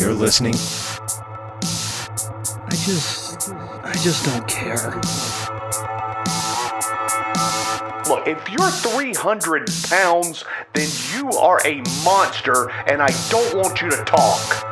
you're listening. I just don't care. Look, if you're 300 pounds, then you are a monster, and I don't want you to talk.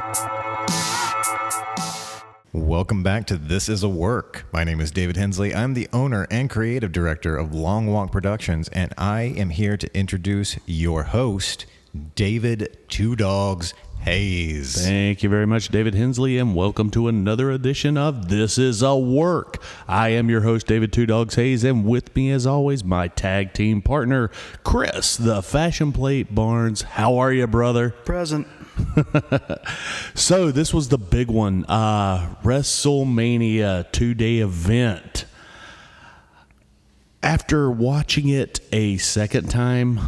Welcome back to This Is a Work. My name is David Hensley. I'm the owner and creative director of Long Walk Productions, and I am here to introduce your host, David Two Dogs Hayes. Thank you very much, David Hensley, and welcome to another edition of This Is a Work. I am your host, David Two Dogs Hayes, and with me, as always, my tag team partner, Chris, the Fashion Plate Barnes. How are you, brother? Present. So this was the big one, WrestleMania 2-day event. After watching it a second time,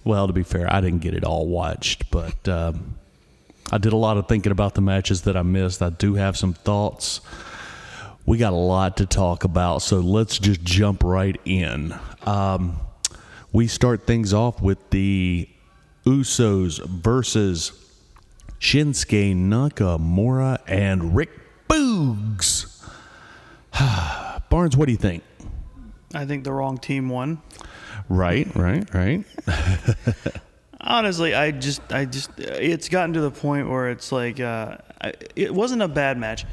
well, to be fair, I didn't get it all watched, but I did a lot of thinking about the matches that I missed. I do have some thoughts. We got a lot to talk about, so let's just jump right in. We start things off with the Usos versus Shinsuke Nakamura and Rick Boogs. Barnes, what do you think? I think the wrong team won. Right. Honestly, I just, it's gotten to the point where it's like, it wasn't a bad match,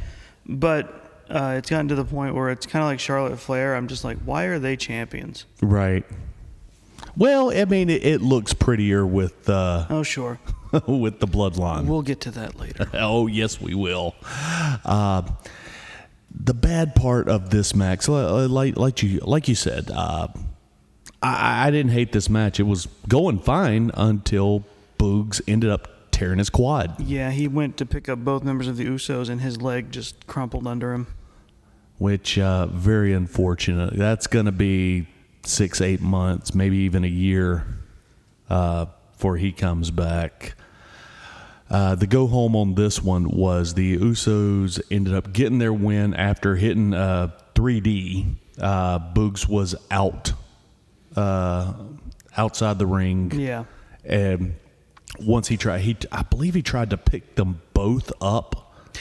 but it's gotten to the point where it's kind of like Charlotte Flair. I'm just like, why are they champions? Right. Well, I mean, it looks prettier with Oh, sure. with the bloodline. We'll get to that later. Oh, yes, we will. The bad part of this match, like you said, I didn't hate this match. It was going fine until Boogs ended up tearing his quad. Yeah, he went to pick up both members of the Usos, and his leg just crumpled under him. Which, very unfortunate. That's going to be 6-8 months, maybe even a year before he comes back. The go home on this one was the Usos ended up getting their win after hitting 3D. Boogs was out outside the ring. Yeah. And once I believe he tried to pick them both up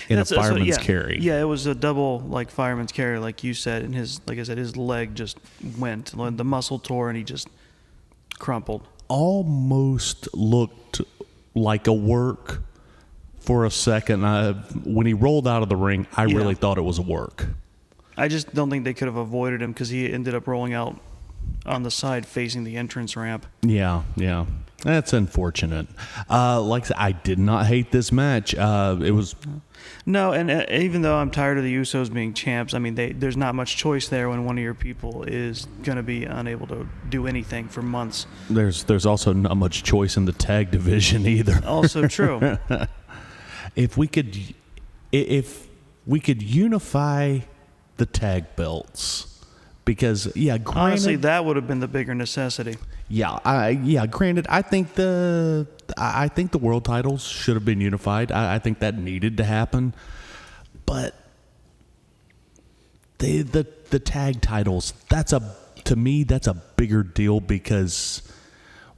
in a fireman's carry. Yeah, it was a double fireman's carry, like you said, and like I said, his leg just went. The muscle tore and he just crumpled. Almost looked like a work for a second. When he rolled out of the ring, I really thought it was a work. I just don't think they could have avoided him because he ended up rolling out on the side facing the entrance ramp. Yeah. That's unfortunate. Like I said, I did not hate this match. It was... No, and even though I'm tired of the Usos being champs, I mean, there's not much choice there when one of your people is going to be unable to do anything for months. There's also not much choice in the tag division either. Also true. If we could unify the tag belts, because granted, honestly, that would have been the bigger necessity. Granted, I think the world titles should have been unified. I think that needed to happen, but the tag titles, to me that's a bigger deal because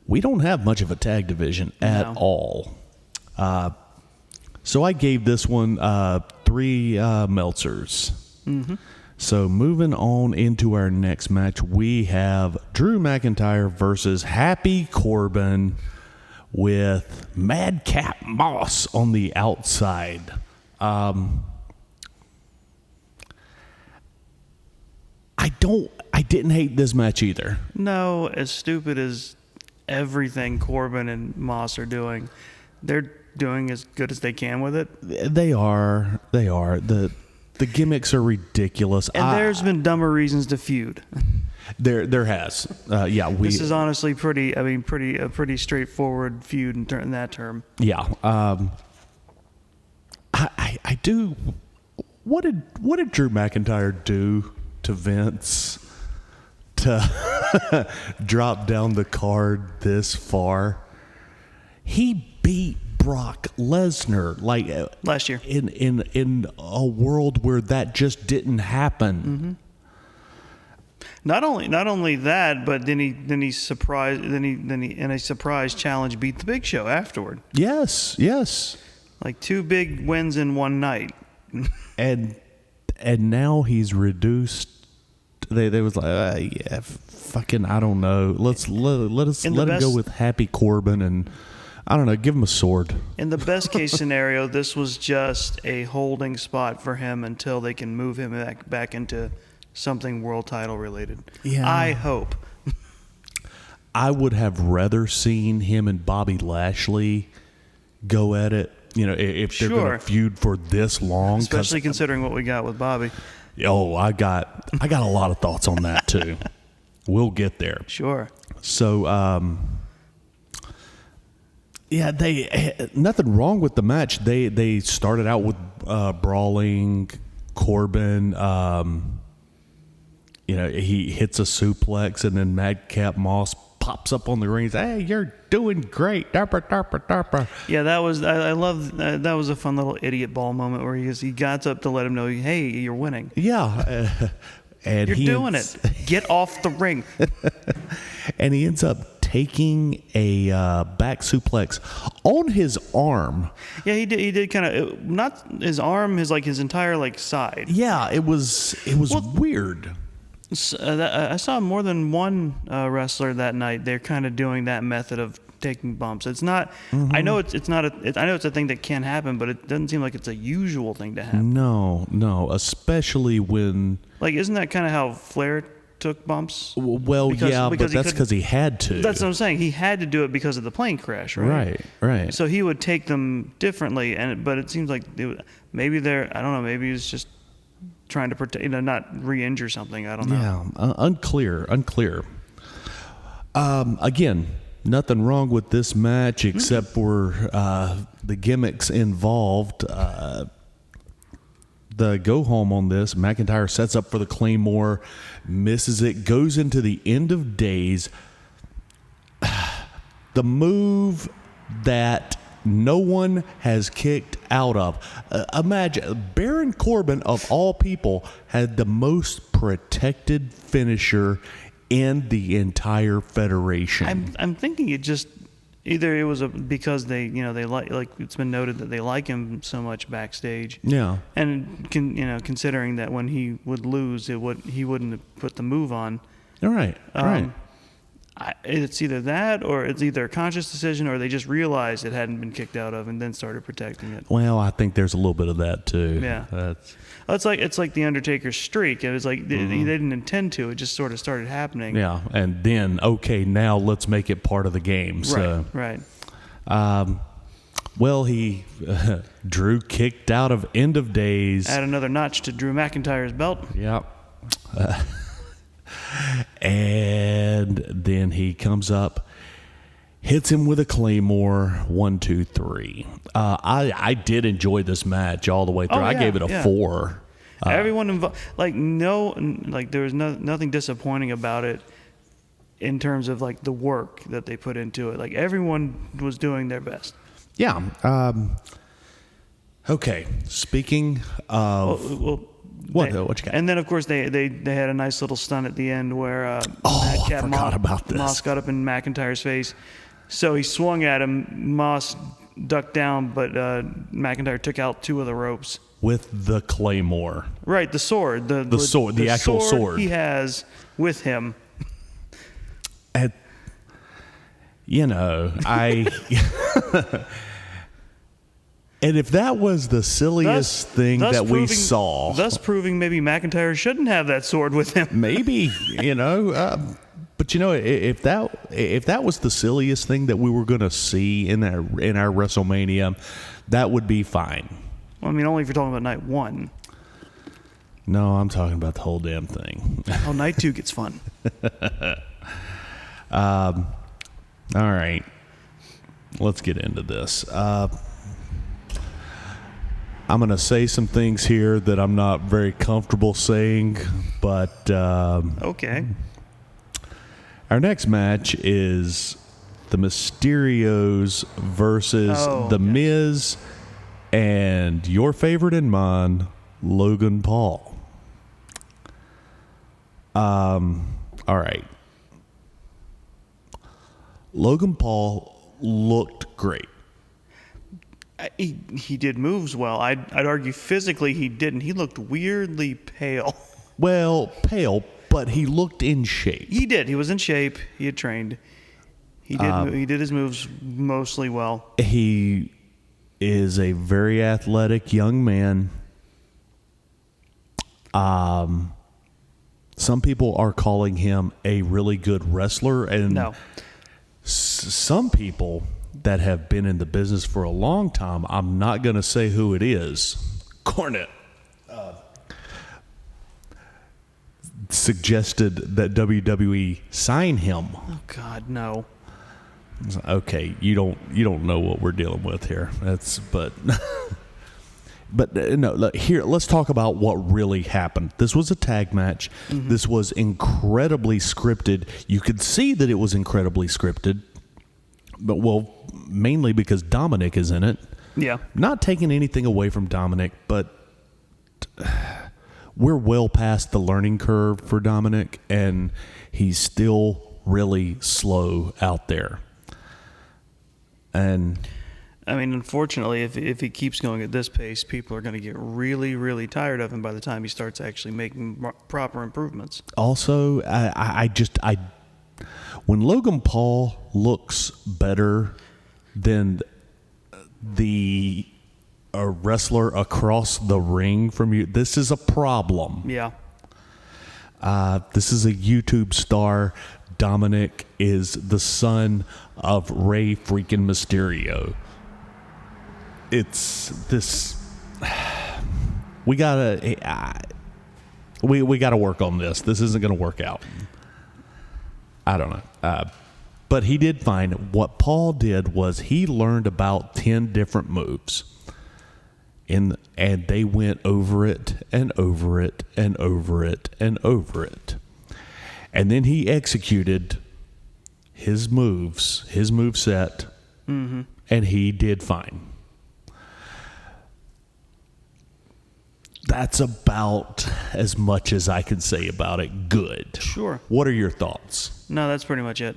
we don't have much of a tag division at all. So I gave this one 3 Meltzers. Mm-hmm. So moving on into our next match, we have Drew McIntyre versus Happy Corbin with Madcap Moss on the outside. I didn't hate this match either. No, as stupid as everything Corbin and Moss are doing, they're doing as good as they can with it. They are. The gimmicks are ridiculous. And there's been dumber reasons to feud. There has. This is honestly a pretty straightforward feud in that term. Yeah. I do. What did Drew McIntyre do to Vince to drop down the card this far? He beat Brock Lesnar last year in a world where that just didn't happen. Not only that, but then he surprised then he in a surprise challenge beat the Big Show afterward. Yes. Like 2 big wins in one night. And now he's reduced. They was like, fucking, I don't know. Let him go with Happy Corbin, and I don't know, give him a sword. In the best case scenario, this was just a holding spot for him until they can move him back into something world title related. Yeah. I hope. I would have rather seen him and Bobby Lashley go at it. You know, if they're going to feud for this long, especially considering what we got with Bobby. Oh, I got a lot of thoughts on that too. We'll get there. Sure. So, yeah, nothing wrong with the match. They started out with brawling. Corbin, he hits a suplex, and then Madcap Moss pops up on the ring. Hey, you're doing great. Darpa, darpa, darpa. Yeah, I love that was a fun little idiot ball moment where he got up to let him know, hey, you're winning. Yeah. And you're doing it. Get off the ring. And he ends up taking a back suplex on his arm. Yeah, he did kind of, not his arm, his entire side. Yeah, it was weird. I saw more than one wrestler that night. They're kind of doing that method of taking bumps. It's not. Mm-hmm. I know it's not. I know it's a thing that can happen, but it doesn't seem like it's a usual thing to happen. No, especially when. Isn't that kind of how Flair took bumps? Well, but that's because he had to. That's what I'm saying. He had to do it because of the plane crash, right? Right. So he would take them differently, but it seems like maybe they're. I don't know. Maybe it's just trying to protect, not re-injure something. I don't know. Yeah, unclear. Again, nothing wrong with this match except for the gimmicks involved. The go home on this, McIntyre sets up for the Claymore, misses it, goes into the end of days. The move that no one has kicked out of. Imagine, Baron Corbin, of all people, had the most protected finisher in the entire federation. I'm thinking it just either it was because they like it's been noted that they like him so much backstage. Yeah. And considering that when he would lose, he wouldn't have put the move on. All right. Right. It's either that, or it's either a conscious decision, or they just realized it hadn't been kicked out of and then started protecting it. Well, I think there's a little bit of that too. Yeah, it's like the Undertaker's streak. It was like they didn't intend to; it just sort of started happening. Yeah, and then now let's make it part of the game. So, right. Well, he Drew kicked out of End of Days. Add another notch to Drew McIntyre's belt. Yeah. And then he comes up, hits him with a Claymore. 1, 2, 3. I did enjoy this match all the way through. I gave it a 4. Everyone involved, there was nothing disappointing about it in terms of the work that they put into it. Like everyone was doing their best. Yeah. Okay. Speaking of. What you got? And then, of course, they had a nice little stunt at the end where I forgot about this. Moss got up in McIntyre's face. So he swung at him. Moss ducked down, but McIntyre took out 2 of the ropes. With the Claymore. Right, the sword. The sword, the actual sword. He has with him. And, and if that was the silliest thing that we saw. Thus proving maybe McIntyre shouldn't have that sword with him. Maybe, but if that was the silliest thing that we were going to see in our WrestleMania, that would be fine. Well, I mean, only if you're talking about night 1. No, I'm talking about the whole damn thing. Oh, night 2 gets fun. All right. Let's get into this. I'm going to say some things here that I'm not very comfortable saying, but okay. Our next match is the Mysterios versus The Miz and your favorite and mine, Logan Paul. All right. Logan Paul looked great. He did moves well. I'd argue physically he didn't. He looked weirdly pale. Well, pale, but he looked in shape. He did. He was in shape. He had trained. He did his moves mostly well. He is a very athletic young man. Some people are calling him a really good wrestler, and No. Some people that have been in the business for a long time, I'm not going to say who it is, Cornette, suggested that WWE sign him. Oh God, no. Okay, you don't know what we're dealing with here. But no. Look, here, let's talk about what really happened. This was a tag match. Mm-hmm. This was incredibly scripted. You could see that it was incredibly scripted, but mainly because Dominic is in it. Yeah. Not taking anything away from Dominic, but we're well past the learning curve for Dominic, and he's still really slow out there. And I mean, unfortunately, if he keeps going at this pace, people are going to get really, really tired of him by the time he starts actually making proper improvements. Also, when Logan Paul looks better than a wrestler across the ring from you, this is a problem. Yeah. This is a YouTube star. Dominic is the son of Rey freaking Mysterio. It's this. We gotta work on this. This isn't gonna work out. I don't know. But he did fine. What Paul did was he learned about 10 different moves. And they went over it and over it and over it and over it. And then he executed his moves, his moveset, and he did fine. That's about as much as I can say about it. Good. Sure. What are your thoughts? No, that's pretty much it.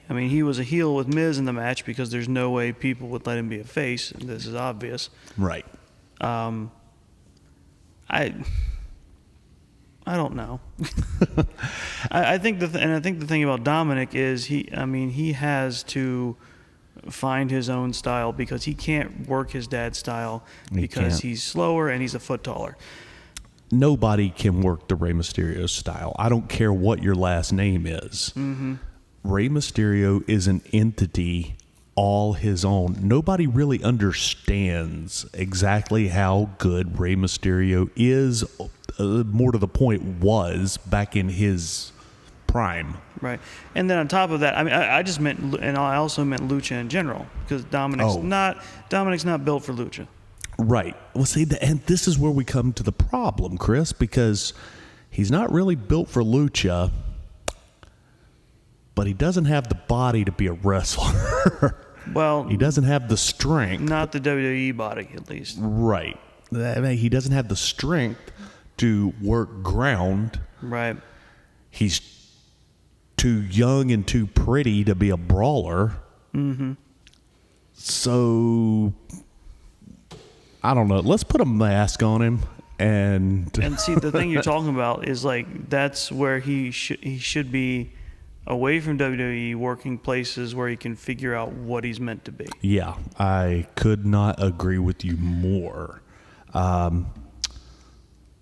He was a heel with Miz in the match because there's no way people would let him be a face. And this is obvious. Right. I don't know. I think the thing about Dominic is he has to find his own style because he can't work his dad's style because he's slower and he's a foot taller. Nobody can work the Rey Mysterio style. I don't care what your last name is. Mm-hmm. Rey Mysterio is an entity all his own. Nobody really understands exactly how good Rey Mysterio is, more to the point was back in his prime. Right. And then on top of that, I just meant, and I also meant lucha in general, because Dominic's not built for lucha. Right. Well, see, and this is where we come to the problem, Chris, because he's not really built for lucha, but he doesn't have the body to be a wrestler. Well, he doesn't have the strength. Not the WWE body, at least. Right. I mean, he doesn't have the strength to work ground. Right. He's too young and too pretty to be a brawler. Mm-hmm. So, I don't know. Let's put a mask on him and see, the thing you're talking about is like that's where he should be away from WWE, working places where he can figure out what he's meant to be. Yeah, I could not agree with you more.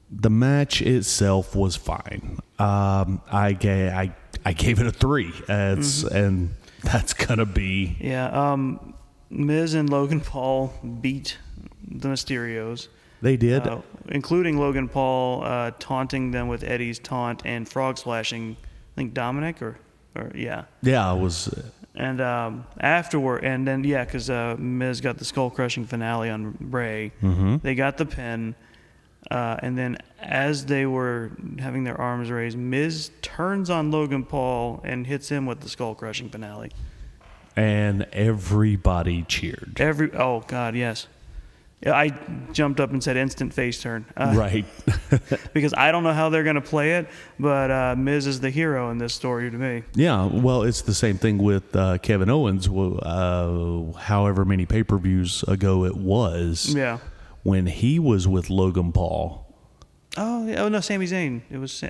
The match itself was fine. I gave it a 3, and that's gonna be Miz and Logan Paul beat the Mysterios. They did, including Logan Paul taunting them with Eddie's taunt and frog splashing. I think Dominic or yeah. Yeah, it was. And afterward, and then because Miz got the skull crushing finale on Rey. Mm-hmm. They got the pin. And then as they were having their arms raised, Miz turns on Logan Paul and hits him with the skull-crushing finale. And everybody cheered. Oh, God, yes. I jumped up and said instant face turn. Right. Because I don't know how they're going to play it, but Miz is the hero in this story to me. Yeah, well, it's the same thing with Kevin Owens. However many pay-per-views ago it was, when he was with Logan Paul. Oh, yeah. Oh no, Sami Zayn. It was.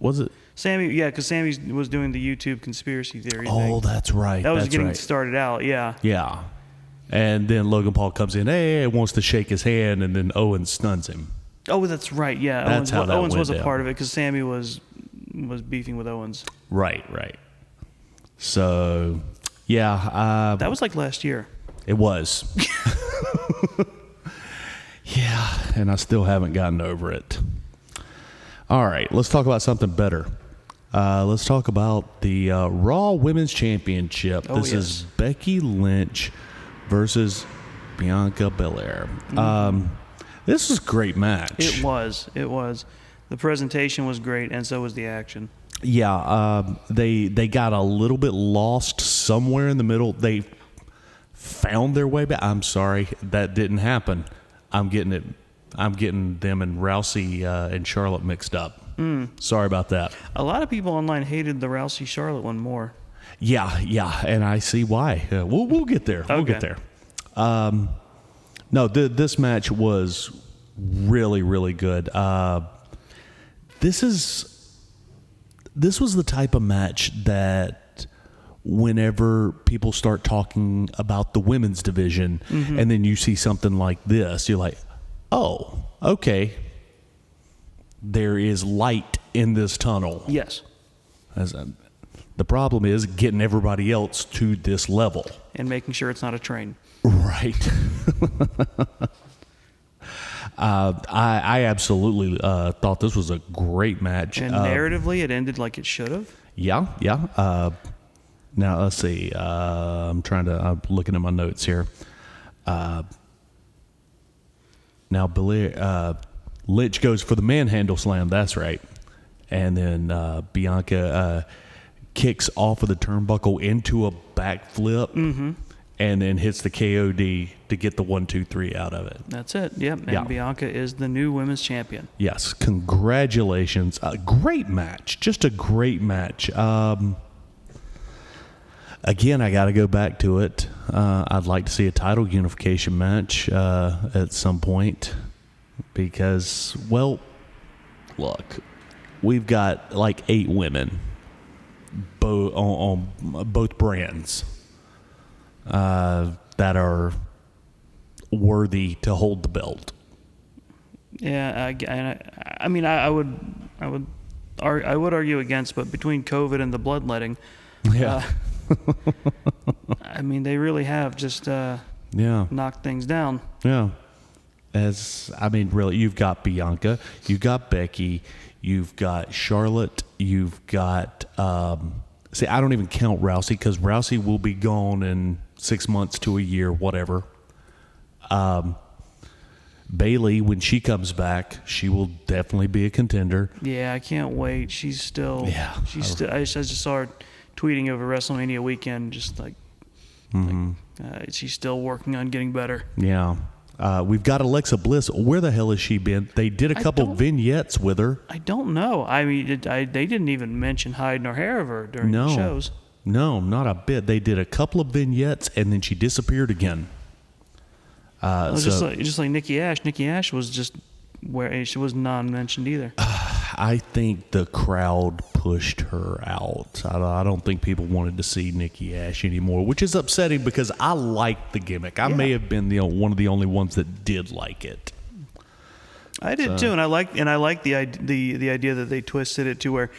Was it Sami? Yeah, because Sami was doing the YouTube conspiracy theory Oh, thing. that's right. That was that's getting right. started out. Yeah. Yeah. And then Logan Paul comes in, hey, wants to shake his hand, and then Owens stuns him. Oh, that's right. Yeah, That's how that Owens went was a down. part of it because Sami was beefing with Owens. Right. So, yeah. That was like last year. It was. Yeah, and I still haven't gotten over it. All right, let's talk about something better. Let's talk about the Raw Women's Championship. Oh, This yes. is Becky Lynch versus Bianca Belair. This was a great match. It was. The presentation was great, and so was the action. Yeah, they got a little bit lost somewhere in the middle. They found their way back. I'm sorry, that didn't happen. I'm getting them and Rousey and Charlotte mixed up. Sorry about that. A lot of people online hated the Rousey Charlotte one more. Yeah, and I see why. We'll get there. We'll get there. No, this match was really, really good. This was the type of match that whenever people start talking about the women's division, and then you see something like this, you're like, oh, okay. There is light in this tunnel. Yes. The problem is getting everybody else to this level. And making sure it's not a train. Right. I absolutely thought this was a great match. And narratively, it ended like it should have. Yeah. Now, let's see. I'm looking at my notes here. Now, Lynch goes for the manhandle slam. That's right. And then Bianca kicks off of the turnbuckle into a backflip and then hits the KOD to get the 1, 2, 3 out of it. That's it. Yep. And Yeah. Bianca is the new women's champion. Yes. Congratulations. A great match. Just a great match. Again, I got to go back to it. I'd like to see a title unification match at some point because, well, look, we've got like 8 women on both brands that are worthy to hold the belt. Yeah. I mean, I would argue against, but between COVID and the bloodletting, I mean, they really have just knocked things down. Yeah. Really, you've got Bianca, you've got Becky, you've got Charlotte, you've got... I don't even count Rousey because Rousey will be gone in 6 months to a year, whatever. Bayley, when she comes back, she will definitely be a contender. Yeah, I can't wait. She's still... Yeah. I just saw her tweeting over WrestleMania weekend, just like she's still working on getting better. Yeah. We've got Alexa Bliss. Where the hell has she been? They did a couple vignettes with her. I don't know. I mean, they didn't even mention hide nor hair of her during the shows. No, not a bit. They did a couple of vignettes, and then she disappeared again. Just like Nikki Ash. Nikki Ash was just where she was non-mentioned either. I think the crowd pushed her out. I don't think people wanted to see Nikki Ash anymore, which is upsetting because I liked the gimmick. I may have been one of the only ones that did like it. I did too, and I like the idea that they twisted it to where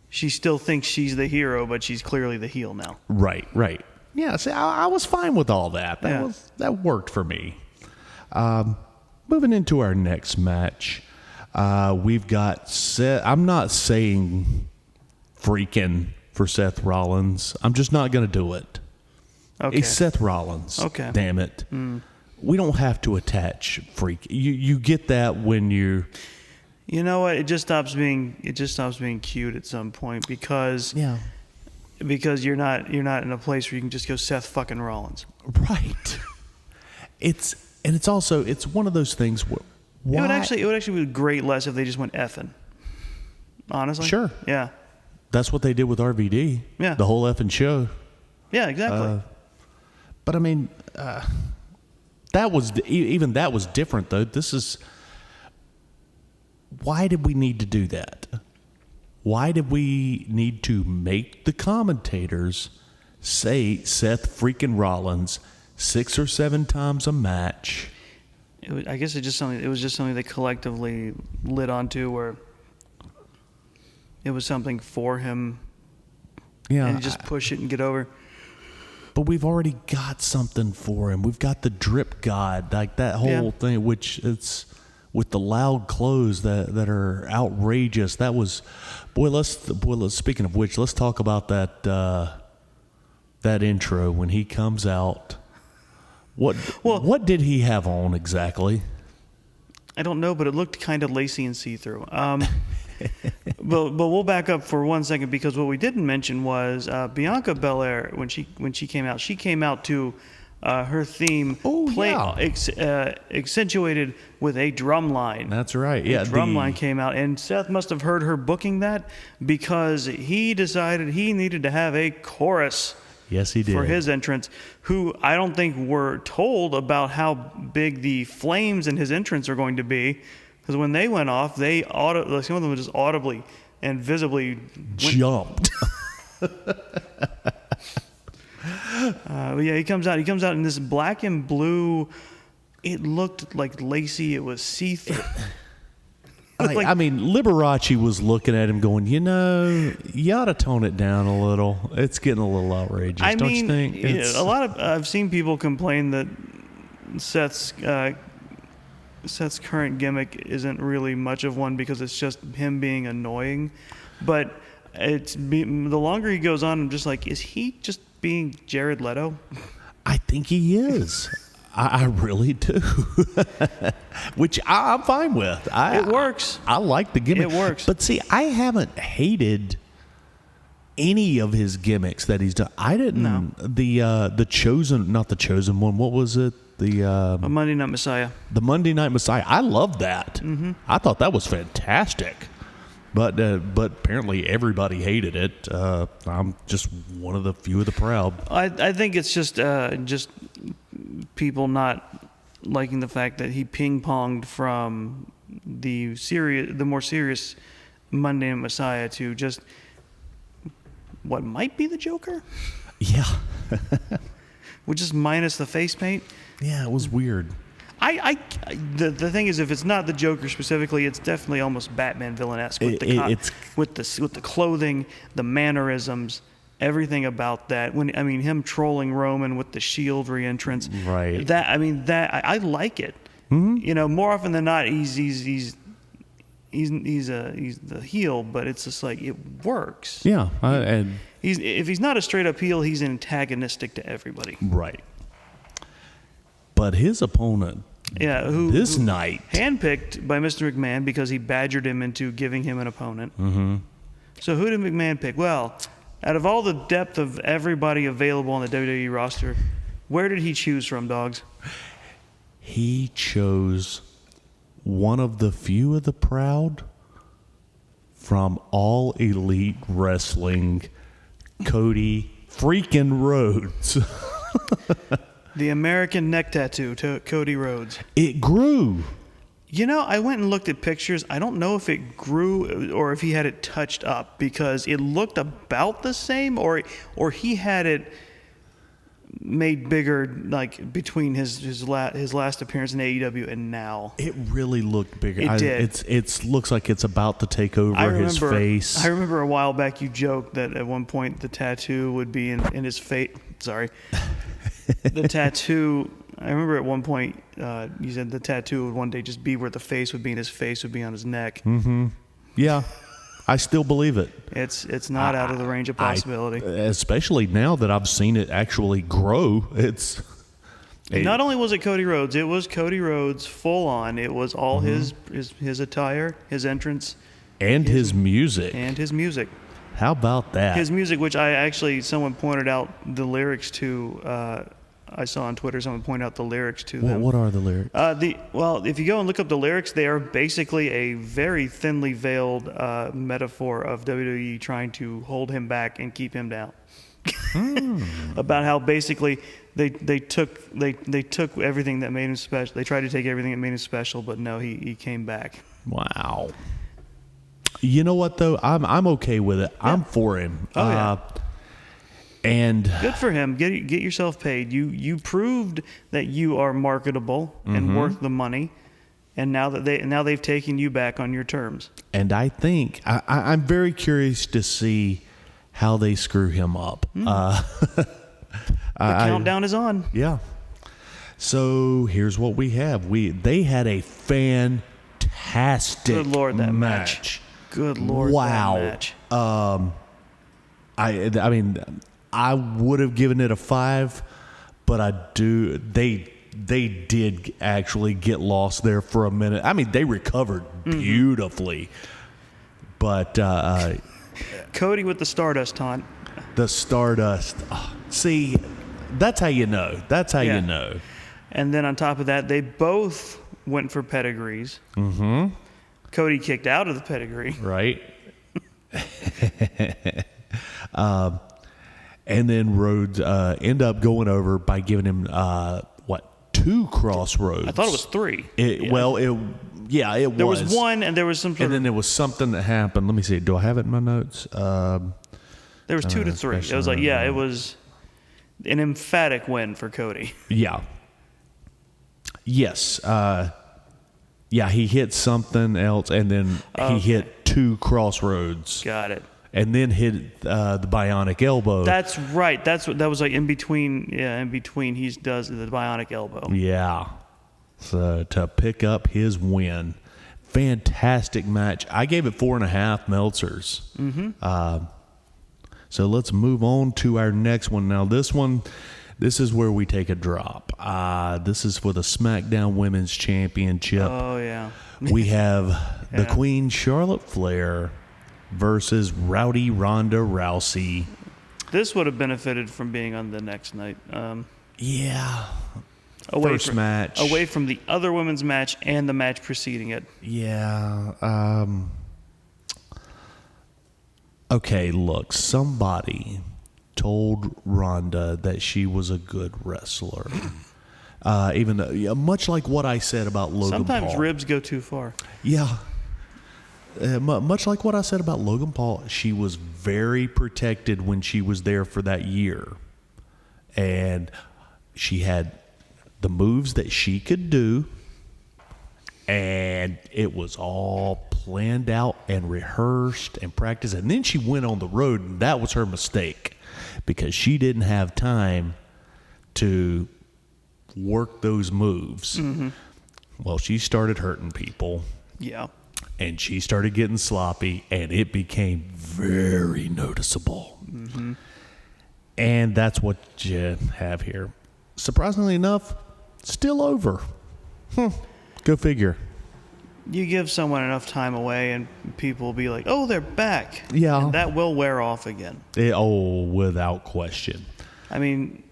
she still thinks she's the hero, but she's clearly the heel now. Right. Yeah, see, I was fine with all that. That worked for me. Moving into our next match. We've got Seth. I'm not saying freaking for Seth Rollins. I'm just not going to do it. Okay. It's Seth Rollins. Okay. Damn it. We don't have to attach freak. You get that when you're... You know what? It just stops being cute at some point because you're not in a place where you can just go Seth fucking Rollins. Right. It's And it's one of those things where It would actually be great less if they just went effing. Honestly. Sure. Yeah. That's what they did with RVD. Yeah. The whole effing show. Yeah, exactly. But I mean, that was different though. This is, why did we need to do that? Why did we need to make the commentators say Seth freaking Rollins 6 or 7 times a match? I guess it was just something they collectively lit onto, where it was something for him. Yeah. And just push it and get over. But we've already got something for him. We've got the drip god, like that whole thing, which it's with the loud clothes that are outrageous. That was, speaking of which, let's talk about that intro when he comes out. What did he have on exactly? I don't know, but it looked kind of lacy and see-through. But we'll back up for 1 second, because what we didn't mention was Bianca Belair, when she came out to her theme accentuated with a drum line. That's right. Yeah, the drum line came out, and Seth must have heard her booking that, because he decided he needed to have a chorus. Yes, he did. For his entrance, who I don't think were told about how big the flames in his entrance are going to be, because when they went off, some of them just audibly and visibly jumped. He comes out in this black and blue. It looked like lacy. It was see-through. I mean, Liberace was looking at him going, you ought to tone it down a little. It's getting a little outrageous, don't you think? I've seen people complain that Seth's current gimmick isn't really much of one, because it's just him being annoying. But the longer he goes on, I'm just like, is he just being Jared Leto? I think he is. I really do. Which I'm fine with. It works. I like the gimmick. It works. But see, I haven't hated any of his gimmicks that he's done. I didn't. No. The chosen, not the chosen one. What was it? A Monday Night Messiah. The Monday Night Messiah. I love that. Mm-hmm. I thought that was fantastic. But apparently everybody hated it. I'm just one of the few of the proud. I think it's just people not liking the fact that he ping-ponged from the more serious Monday Night Messiah to just what might be the Joker. Yeah. Which is minus the face paint. Yeah, it was weird. The thing is, if it's not the Joker specifically, it's definitely almost Batman villain-esque with the clothing, the mannerisms, everything about that. Him trolling Roman with the Shield re-entrance. Right. I like it. Mm-hmm. More often than not, he's the heel, but it's just like it works. Yeah, if he's not a straight up heel, he's antagonistic to everybody. Right. But his opponent, this night, handpicked by Mr. McMahon because he badgered him into giving him an opponent. Mm-hmm. So who did McMahon pick? Well, out of all the depth of everybody available on the WWE roster, where did he choose from, Doggz? He chose one of the few of the proud from All Elite Wrestling, Cody freaking Rhodes. The American neck tattoo to Cody Rhodes. It grew. I went and looked at pictures. I don't know if it grew or if he had it touched up, because it looked about the same, or he had it made bigger, like between his last appearance in AEW and now. It really looked bigger. It did. It looks like it's about to take over his face. I remember a while back you joked that at one point the tattoo would be in his face. Sorry. The tattoo, I remember at one point you said the tattoo would one day just be where the face would be, and his face would be on his neck. Mm-hmm. Yeah, I still believe it. It's not out of the range of possibility. Especially now that I've seen it actually grow. Not only was it Cody Rhodes, it was Cody Rhodes full on. It was all his attire, his entrance. And his music. And his music. How about that? His music, which someone pointed out the lyrics to I saw on Twitter someone point out the lyrics to them. What are the lyrics? If you go and look up the lyrics, they are basically a very thinly veiled metaphor of WWE trying to hold him back and keep him down. About how basically they took everything that made him special. They tried to take everything that made him special, but no, he came back. Wow. You know what though? I'm okay with it. Yeah. I'm for him. Oh, yeah. And good for him. Get yourself paid. You proved that you are marketable and worth the money, and now they've taken you back on your terms. And I think I'm very curious to see how they screw him up. The countdown is on. Yeah. So here's what we have. They had a fantastic Good Lord, that match. Good Lord, wow. that match. I mean, I would have given it a 5, but they did actually get lost there for a minute. I mean, they recovered beautifully. But Cody with the Stardust taunt. The Stardust. See, that's how you know. That's how you know. And then on top of that, they both went for pedigrees. Mm-hmm. Cody kicked out of the pedigree. Right. And then Rhodes end up going over by giving him, 2 crossroads? I thought it was 3. Well, it was. There was one, and there was some. And then there was something that happened. Let me see. Do I have it in my notes? There was 2 to 3. It was it was an emphatic win for Cody. Yeah. Yes. He hit something else, and then he hit 2 crossroads. Got it. And then hit the bionic elbow. That's right. That was like in between. Yeah, in between he does the bionic elbow. Yeah. So to pick up his win, fantastic match. I gave it 4.5 Meltzers. Mm-hmm. So let's move on to our next one. Now this is where we take a drop. This is for the SmackDown Women's Championship. Oh yeah. We have the Queen Charlotte Flair versus Rowdy Ronda Rousey. This would have benefited from being on the next night. First match. Away from the other women's match and the match preceding it. Yeah. Okay, look, somebody told Ronda that she was a good wrestler. Even though, much like what I said about Logan Paul. Sometimes ribs go too far. Yeah. Much like what I said about Logan Paul, she was very protected when she was there for that year. And she had the moves that she could do, and it was all planned out and rehearsed and practiced. And then she went on the road, and that was her mistake because she didn't have time to work those moves. Mm-hmm. Well, she started hurting people. Yeah. And she started getting sloppy, and it became very noticeable. Mm-hmm. And that's what you have here. Surprisingly enough, still over. Go figure. You give someone enough time away, and people will be like, oh, they're back. Yeah. And that will wear off again. Without question. I mean,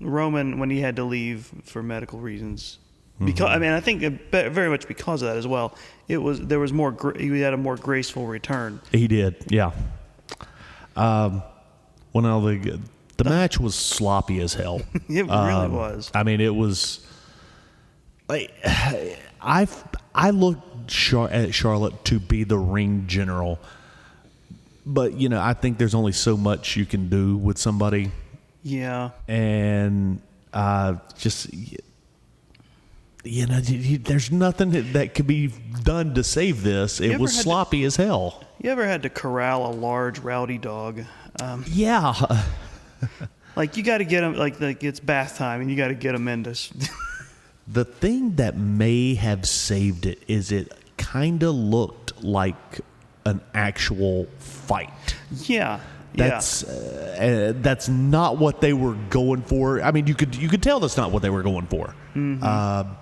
Roman, when he had to leave for medical reasons, because I think very much because of that as well. He had a more graceful return. He did, yeah. Well, now the match was sloppy as hell. It really was. I mean, it was like I looked at Charlotte to be the ring general, but I think there's only so much you can do with somebody. Yeah, and there's nothing that could be done to save this. It was sloppy as hell. You ever had to corral a large, rowdy dog? Yeah. Like, you got to get him, like it's bath time, and you got to get him into... The thing that may have saved it is it kind of looked like an actual fight. Yeah. That's not what they were going for. I mean, you could tell that's not what they were going for. Mm-hmm.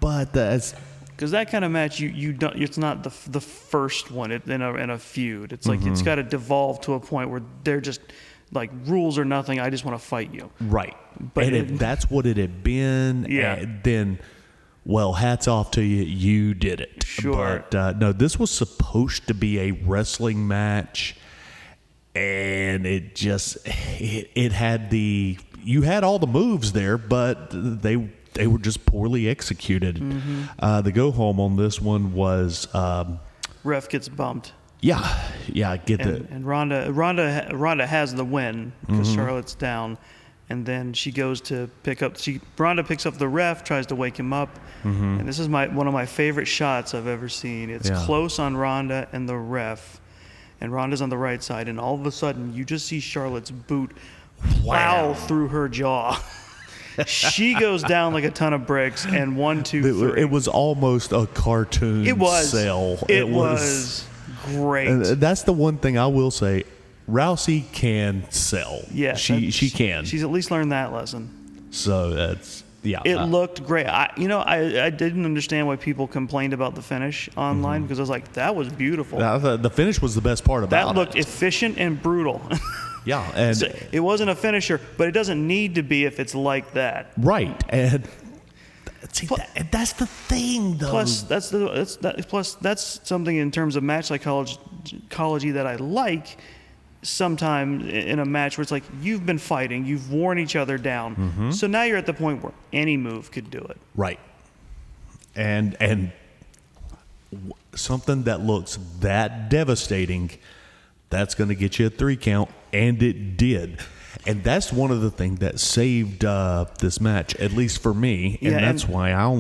But that's because that kind of match, you don't. It's not the first one in a feud. It's like it's got to devolve to a point where they're just like rules or nothing. I just want to fight you. Right. But and if that's what it had been, then, well, hats off to you. You did it. Sure. But no, this was supposed to be a wrestling match, and it just it had you had all the moves there, but they were just poorly executed. Mm-hmm. The go home on this one was Ref gets bumped. Yeah, I get that. And Ronda has the win because Charlotte's down, and then she goes to pick up. Ronda picks up the ref, tries to wake him up, and this is one of my favorite shots I've ever seen. It's close on Ronda and the ref, and Ronda's on the right side, and all of a sudden you just see Charlotte's boot plow through her jaw. She goes down like a ton of bricks, and 1, 2, 3. It was almost a cartoon cell. It was great. That's the one thing I will say. Rousey can sell. Yeah, she can. She's at least learned that lesson. So that's It looked great. I didn't understand why people complained about the finish online because I was like, that was beautiful. The finish was the best part about it. That looked efficient and brutal. Yeah, and So it wasn't a finisher, but it doesn't need to be if it's like that. right, and that's the thing, though. Plus, that's something in terms of match psychology that I like. Sometimes in a match where it's like you've been fighting, you've worn each other down, so now you're at the point where any move could do it. Right, and something that looks that devastating, that's going to get you a 3 count, and it did. And that's one of the things that saved this match, at least for me, and that's why I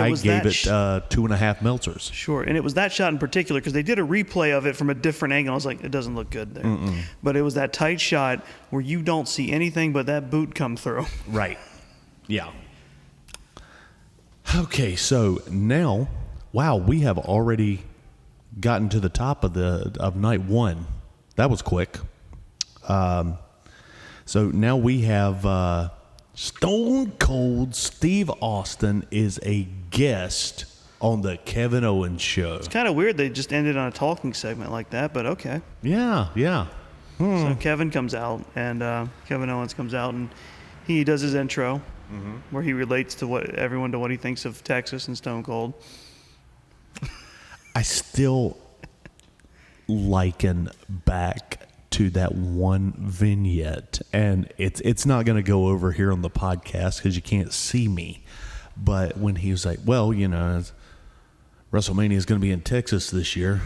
gave it 2.5 Meltzers. Sure, and it was that shot in particular because they did a replay of it from a different angle. I was like, it doesn't look good there. But it was that tight shot where you don't see anything but that boot come through. Right. Yeah. Okay, so now, wow, we have already gotten to the top of night 1. That was quick. So now we have Stone Cold Steve Austin is a guest on the Kevin Owens show. It's kind of weird they just ended on a talking segment like that, but okay. Yeah. So Kevin comes out, and Kevin Owens comes out, and he does his intro where he relates to what he thinks of Texas and Stone Cold. I still liken back to that one vignette, and it's not going to go over here on the podcast because you can't see me, but when he was like, well, WrestleMania is going to be in Texas this year,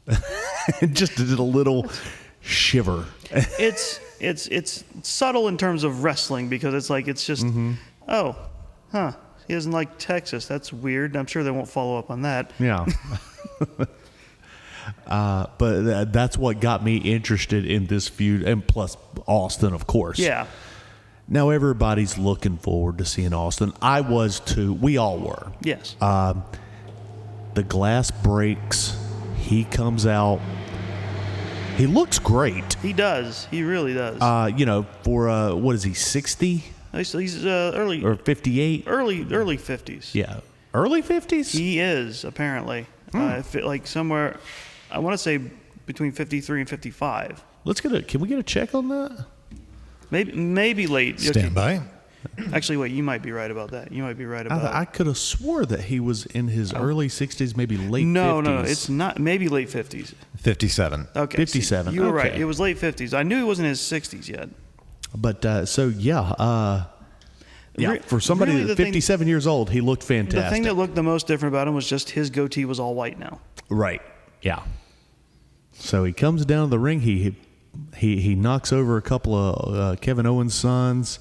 it just did a little shiver. It's subtle in terms of wrestling because it's just he doesn't like Texas, that's weird. I'm sure they won't follow up on that. Yeah. But that's what got me interested in this feud, and plus Austin, of course. Yeah. Now everybody's looking forward to seeing Austin. I was too. We all were. Yes. The glass breaks. He comes out. He looks great. He does. He really does. For what is he, 60? He's early or 58? Early 50s. Yeah. Early 50s? He is, apparently. Somewhere, I want to say between 53 and 55. Can we get a check on that? Maybe late. Stand by. Actually, wait, you might be right about that. You might be right about I could have swore that he was in his early 60s, maybe late 50s. No, it's not. Maybe late 50s. 57. Okay. 57. You were right. It was late 50s. I knew he wasn't in his 60s yet. But, for somebody really that's 57 years old, he looked fantastic. The thing that looked the most different about him was just his goatee was all white now. Right. Yeah. So he comes down to the ring. He knocks over a couple of Kevin Owens' sons,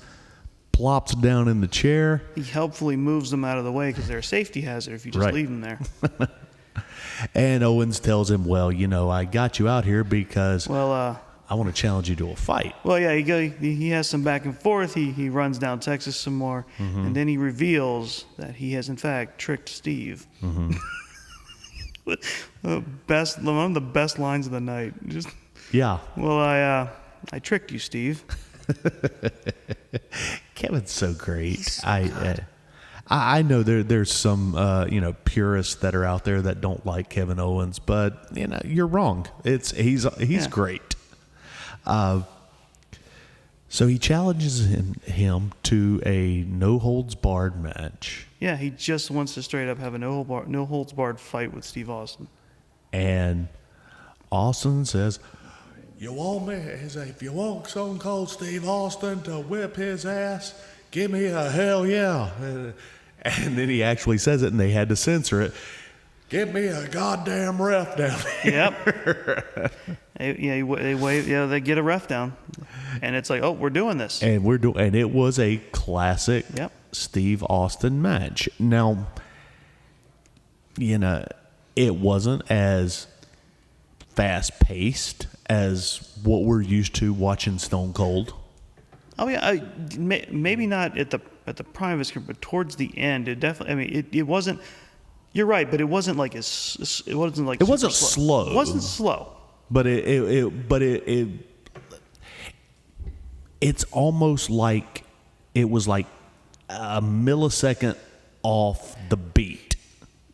plops down in the chair. He helpfully moves them out of the way because they're a safety hazard if you just leave them there. And Owens tells him, well, I got you out here because I want to challenge you to a fight. Well, yeah, he has some back and forth. He runs down Texas some more, and then he reveals that he has, in fact, tricked Steve. One of the best lines of the night. Yeah. Well, I tricked you, Steve. Kevin's so great. I know there's some purists that are out there that don't like Kevin Owens, but you're wrong. He's great. So he challenges him to a no holds barred match. Yeah, he just wants to straight up have a no holds barred fight with Steve Austin. And Austin says, "You want me? If you want Stone Cold Steve Austin to whip his ass, give me a hell yeah." And then he actually says it, and they had to censor it. "Give me a goddamn ref down here." Yep. They get a ref down, and it's like, oh, we're doing this. And it was a classic Steve Austin match. Now, it wasn't as fast paced as what we're used to watching Stone Cold. Oh yeah, maybe not at the prime of his career, but towards the end, it definitely. I mean, it wasn't. You're right, but it wasn't like it wasn't like it wasn't slow. It wasn't slow. But it's almost like it was like a millisecond off the beat.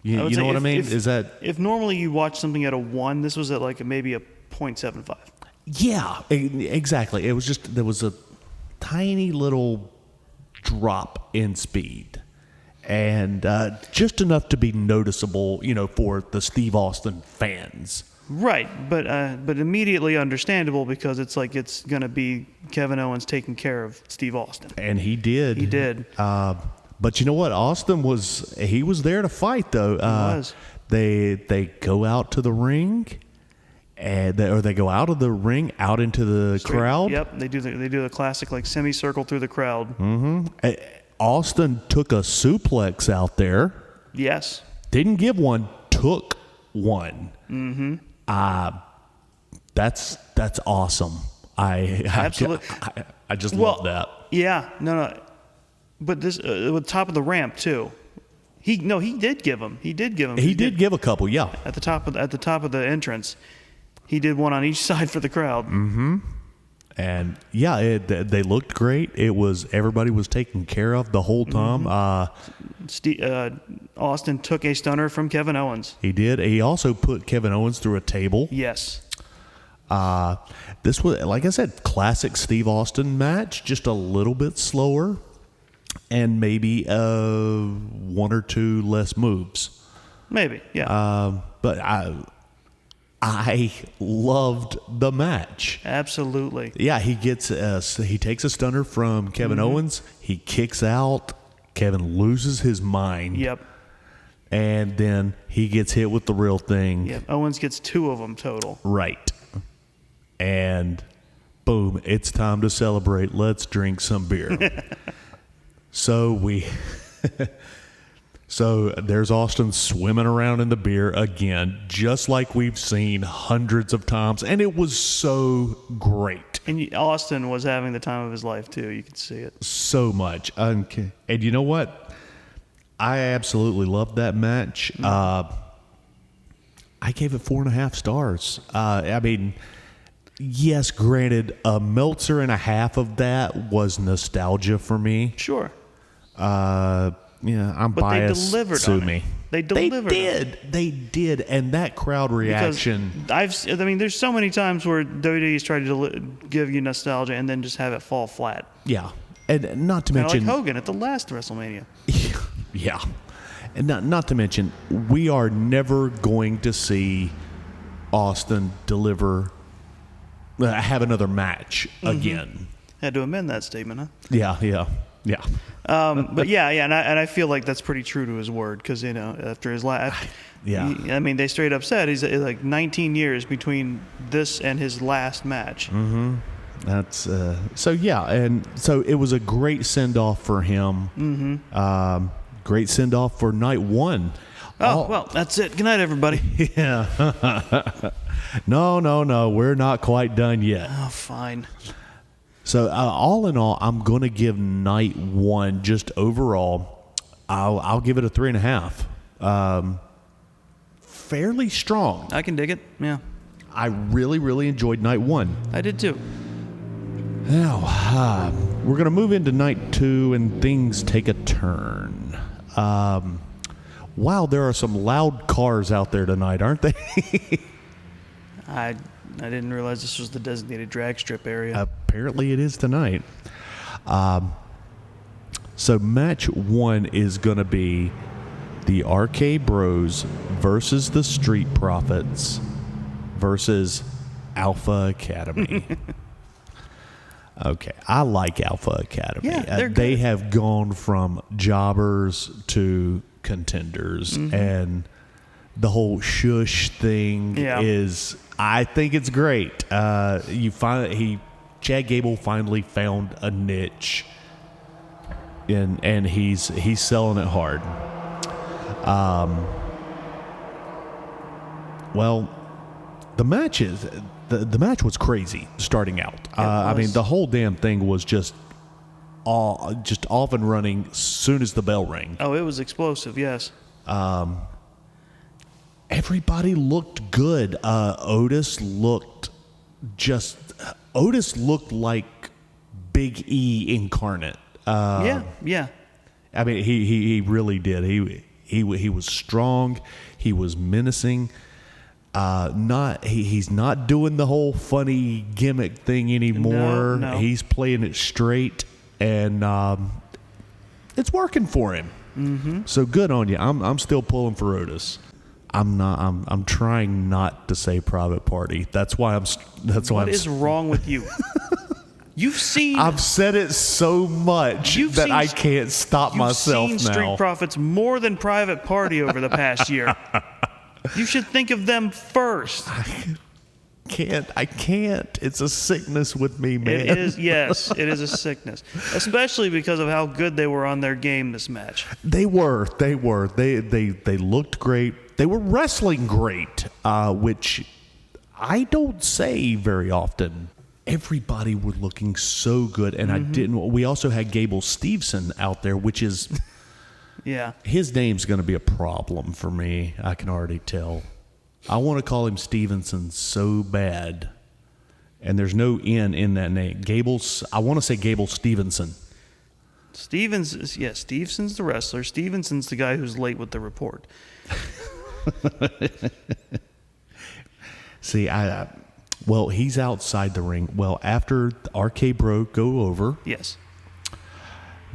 You know what I mean? Is that if normally you watch something at a 1, this was at like maybe a 0.75. Yeah, exactly. It was just there was a tiny little drop in speed. And just enough to be noticeable, for the Steve Austin fans. Right, but immediately understandable because it's like it's going to be Kevin Owens taking care of Steve Austin. And he did. He did. But you know what? Austin was there to fight, though. He was. They go out to the ring, or they go out of the ring out into the crowd. Yep, they do the classic like semicircle through the crowd. Mm-hmm. Austin took a suplex out there. Yes. Didn't give one, took one. Mm-hmm. That's awesome. Absolutely. I just love that. Yeah. No. But this with top of the ramp too. He did give him. He did give a couple. Yeah. At the top of the entrance, he did one on each side for the crowd. Mm-hmm. And yeah, they looked great. Everybody was taken care of the whole time. Austin took a stunner from Kevin Owens. He did. He also put Kevin Owens through a table. Yes. This was, like I said, classic Steve Austin match, just a little bit slower, and maybe 1 or 2 less moves. Maybe, yeah. But I loved the match. Absolutely. Yeah, he takes a stunner from Kevin Owens. He kicks out. Kevin loses his mind. Yep. And then he gets hit with the real thing. Yep. Owens gets 2 of them total. Right. And boom, it's time to celebrate. Let's drink some beer. So there's Austin swimming around in the beer again, just like we've seen hundreds of times, and it was so great. And Austin was having the time of his life too. You could see it so much. And you know what? I absolutely loved that match. I gave it 4.5 stars. I mean, yes, granted, a Meltzer and a half of that was nostalgia for me. Sure. Yeah, I'm but biased. They delivered Sue on me. It. They delivered. They did, and that crowd reaction. There's so many times where WWE's tried to give you nostalgia and then just have it fall flat. Yeah, and not to mention like Hogan at the last WrestleMania. Yeah, and not to mention we are never going to see Austin have another match again. Had to amend that statement, huh? Yeah. But and I feel like that's pretty true to his word because after his last, they straight up said he's like 19 years between this and his last match. Mm-hmm. That's and so it was a great send off for him. Mm-hmm. Great send off for night 1. Well, that's it. Good night, everybody. Yeah. No, we're not quite done yet. Oh, fine. So all in all, I'm going to give night 1 just overall. I'll give it a 3.5. Fairly strong. I can dig it. Yeah. I really, really enjoyed night 1. I did too. Now we're going to move into night 2, and things take a turn. Wow, there are some loud cars out there tonight, aren't they? I didn't realize this was the designated drag strip area. Apparently it is tonight. So match 1 is going to be the RK Bros versus the Street Profits versus Alpha Academy. Okay, I like Alpha Academy. Yeah, they're good. They have gone from jobbers to contenders, and the whole shush thing is, I think it's great. Chad Gable finally found a niche, and he's selling it hard. Well, the match was crazy starting out. I mean, the whole damn thing was just off and running as soon as the bell rang. Oh, it was explosive, yes. Everybody looked good. Otis looked like Big E incarnate. Yeah. I mean, he really did. He was strong. He was menacing. He's not doing the whole funny gimmick thing anymore. No. He's playing it straight, and it's working for him. Mm-hmm. So good on you. I'm still pulling for Otis. I'm trying not to say Private Party. That's why I'm. What is wrong with you? I've said it so much that I can't stop myself now. You've seen Street Profits more than Private Party over the past year. You should think of them first. I can't. It's a sickness with me, man. It is, yes. It is a sickness. Especially because of how good they were on their game this match. They were. They looked great. They were wrestling great, which I don't say very often. Everybody were looking so good, and we also had Gable Steveson out there, which is... Yeah. His name's going to be a problem for me. I can already tell. I want to call him Stevenson so bad. And there's no N in that name. I want to say Gable Stevenson. Stevenson's the wrestler. Stevenson's the guy who's late with the report. See, well, he's outside the ring. Well, after the RK Bro go over. Yes.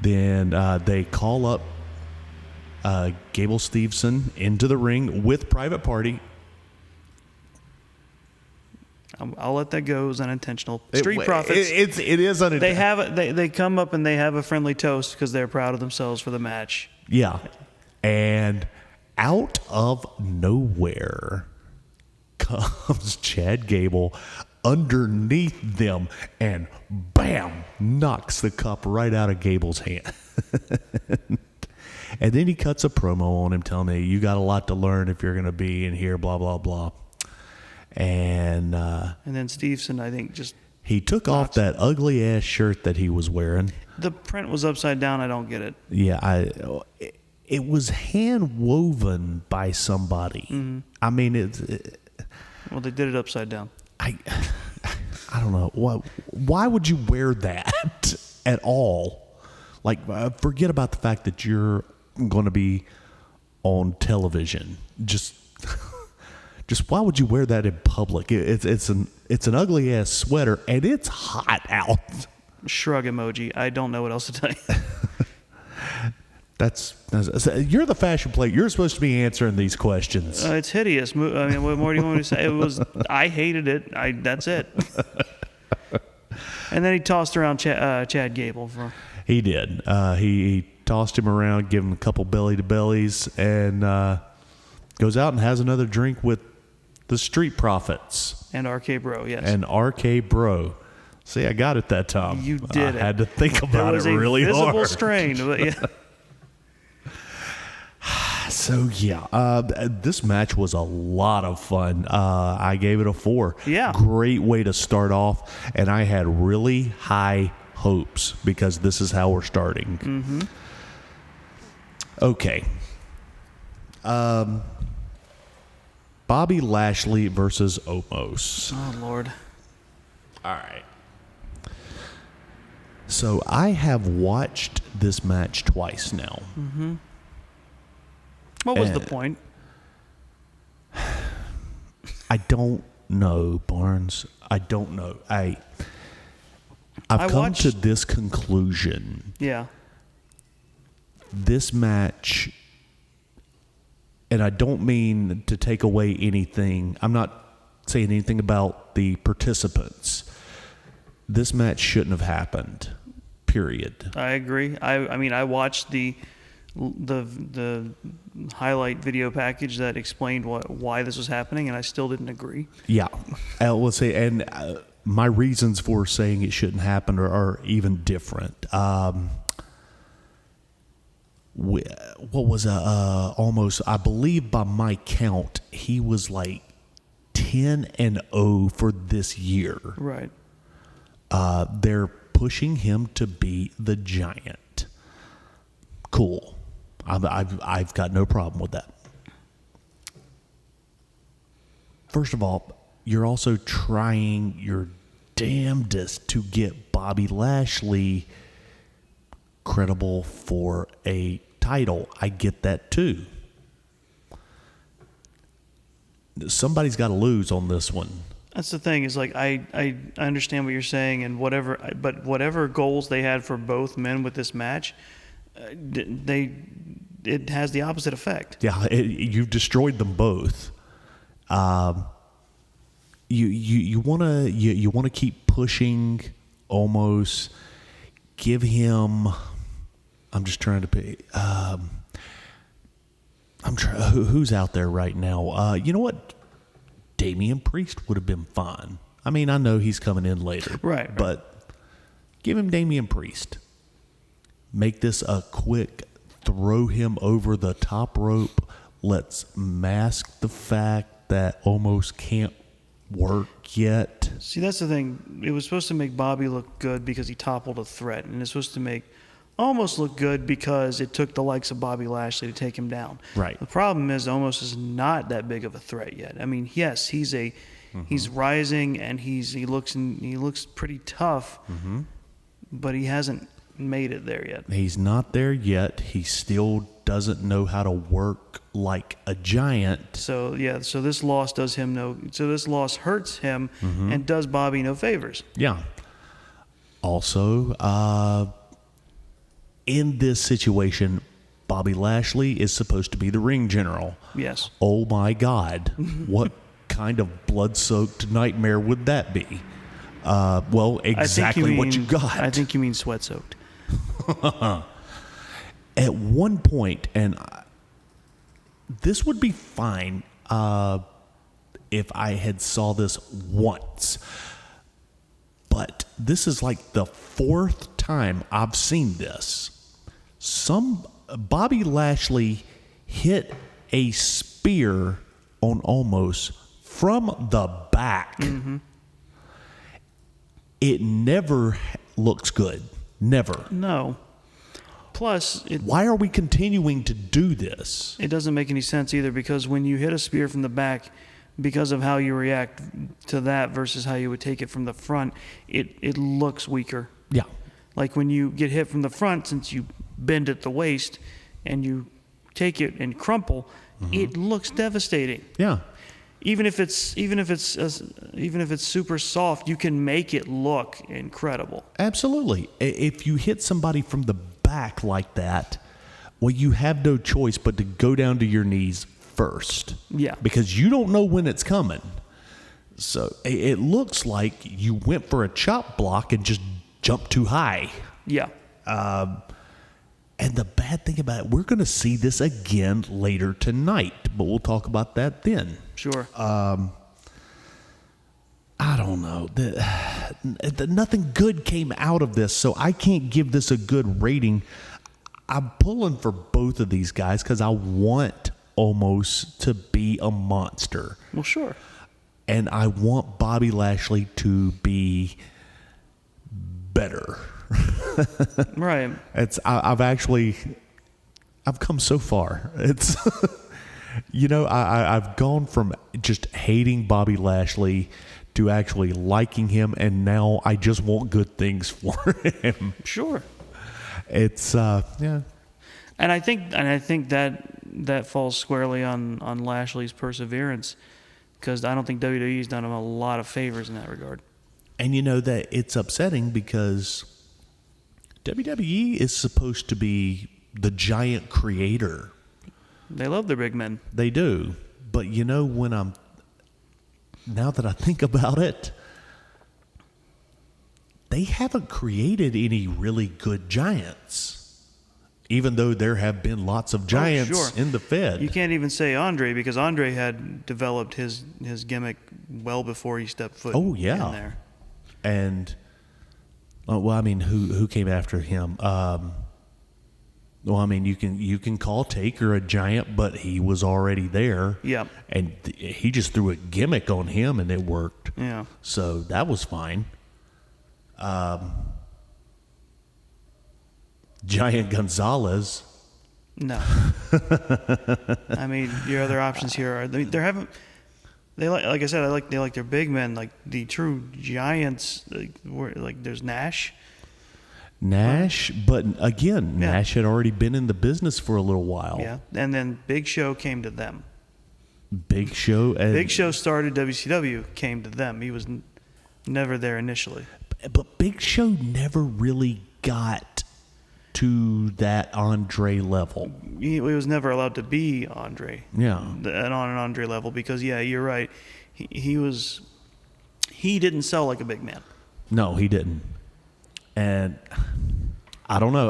Then they call up Gable Steveson into the ring with Private Party. I'll let that go as unintentional. Street Profits. It is unintentional. They come up and they have a friendly toast because they're proud of themselves for the match. Yeah, and out of nowhere comes Chad Gable underneath them and bam, knocks the cup right out of Gable's hand. And then he cuts a promo on him telling me, you got a lot to learn if you're going to be in here, blah, blah, blah. And then Steveson, I think, he took off that ugly-ass shirt that he was wearing. The print was upside down. I don't get it. Yeah, it was hand-woven by somebody. Mm-hmm. I mean, well, they did it upside down. I don't know. Why would you wear that at all? Like, forget about the fact that you're going to be on television. Just why would you wear that in public? It's an ugly ass sweater and it's hot out. Shrug emoji. I don't know what else to tell you. You're the fashion plate. You're supposed to be answering these questions. It's hideous. I mean, what more do you want me to say? I hated it. That's it. And then he tossed around Chad Gable. He did. He tossed him around, gave him a couple belly to bellies, and goes out and has another drink with the Street Profits. And RK Bro, yes. And RK Bro. See, I got it that time. You did it. I had to think about it really hard. There was a visible strain, but yeah. So, yeah, this match was a lot of fun. I gave it a 4. Yeah. Great way to start off, and I had really high hopes because this is how we're starting. Mm-hmm. Okay. Bobby Lashley versus Omos. Oh, Lord. All right. So I have watched this match twice now. Mm-hmm. What was the point? I don't know, Barnes. I don't know. I've come to this conclusion. Yeah. This match, and I don't mean to take away anything. I'm not saying anything about the participants. This match shouldn't have happened. Period. I agree. I mean, I watched the highlight video package that explained why this was happening, and I still didn't agree. Yeah, let's say, and my reasons for saying it shouldn't happen are even different. What was almost? I believe by my count, he was like 10-0 for this year. Right. They're pushing him to be the Giant. Cool. I've got no problem with that. First of all, you're also trying your damnedest to get Bobby Lashley credible for a title. I get that too. Somebody's got to lose on this one. That's the thing, is like I understand what you're saying, and whatever goals they had for both men with this match, it has the opposite effect. Yeah, you've destroyed them both. You want to keep pushing, almost give him. I'm just trying to pay. Who's out there right now? You know what? Damian Priest would have been fine. I mean, I know he's coming in later, right? But give him Damian Priest. Make this a quick throw him over the top rope. Let's mask the fact that almost can't work yet. See, that's the thing. It was supposed to make Bobby look good because he toppled a threat, and it's supposed to make almost look good because it took the likes of Bobby Lashley to take him down. Right. The problem is almost is not that big of a threat yet. I mean, yes, he's rising, and he looks pretty tough, but he hasn't made it there yet. He's not there yet. He still doesn't know how to work like a giant. So yeah, so this loss hurts him and does Bobby no favors. Yeah. Also, in this situation, Bobby Lashley is supposed to be the ring general. Yes. Oh my God. What kind of blood-soaked nightmare would that be? Well, exactly what you got. I think you mean sweat-soaked. At one point, and this would be fine if I had saw this once, but this is like the fourth time I've seen this. Bobby Lashley hit a spear on Omos from the back. It never looks good. Never. No. Plus, why are we continuing to do this? It doesn't make any sense either, because when you hit a spear from the back, because of how you react to that versus how you would take it from the front, it looks weaker. Yeah. Like when you get hit from the front, since you bend at the waist and you take it and crumple, it looks devastating. Yeah. Even if it's super soft, you can make it look incredible. Absolutely. If you hit somebody from the back like that, well, you have no choice but to go down to your knees first. Yeah. Because you don't know when it's coming. So it looks like you went for a chop block and just jumped too high. Yeah. And the bad thing about it, we're going to see this again later tonight, but we'll talk about that then. Sure. I don't know. Nothing good came out of this, so I can't give this a good rating. I'm pulling for both of these guys because I want Omos to be a monster. Well, sure. And I want Bobby Lashley to be better. Right. I've come so far. It's I've gone from just hating Bobby Lashley to actually liking him, and now I just want good things for him. Sure. It's yeah. And I think that falls squarely on Lashley's perseverance. because I don't think WWE's done him a lot of favors in that regard. And you know that it's upsetting because WWE is supposed to be the giant creator. They love their big men. They do. But you know, now that I think about it, they haven't created any really good giants. Even though there have been lots of giants in the Fed. You can't even say Andre, because Andre had developed his gimmick well before he stepped foot in there. And, well, I mean, who came after him? Well, I mean, you can call Taker a giant, but he was already there. Yeah. And he just threw a gimmick on him, and it worked. Yeah. So that was fine. Giant Gonzalez. No. I mean, your other options here are they like I said, they like their big men, like the true giants. Like there's Nash. But again, Nash had already been in the business for a little while. Yeah, and then Big Show came to them. Big Show started WCW, came to them. He was never there initially. But Big Show never really got to that Andre level. He was never allowed to be Andre. Yeah. On an Andre level, because you're right. He didn't sell like a big man. No, he didn't. And I don't know.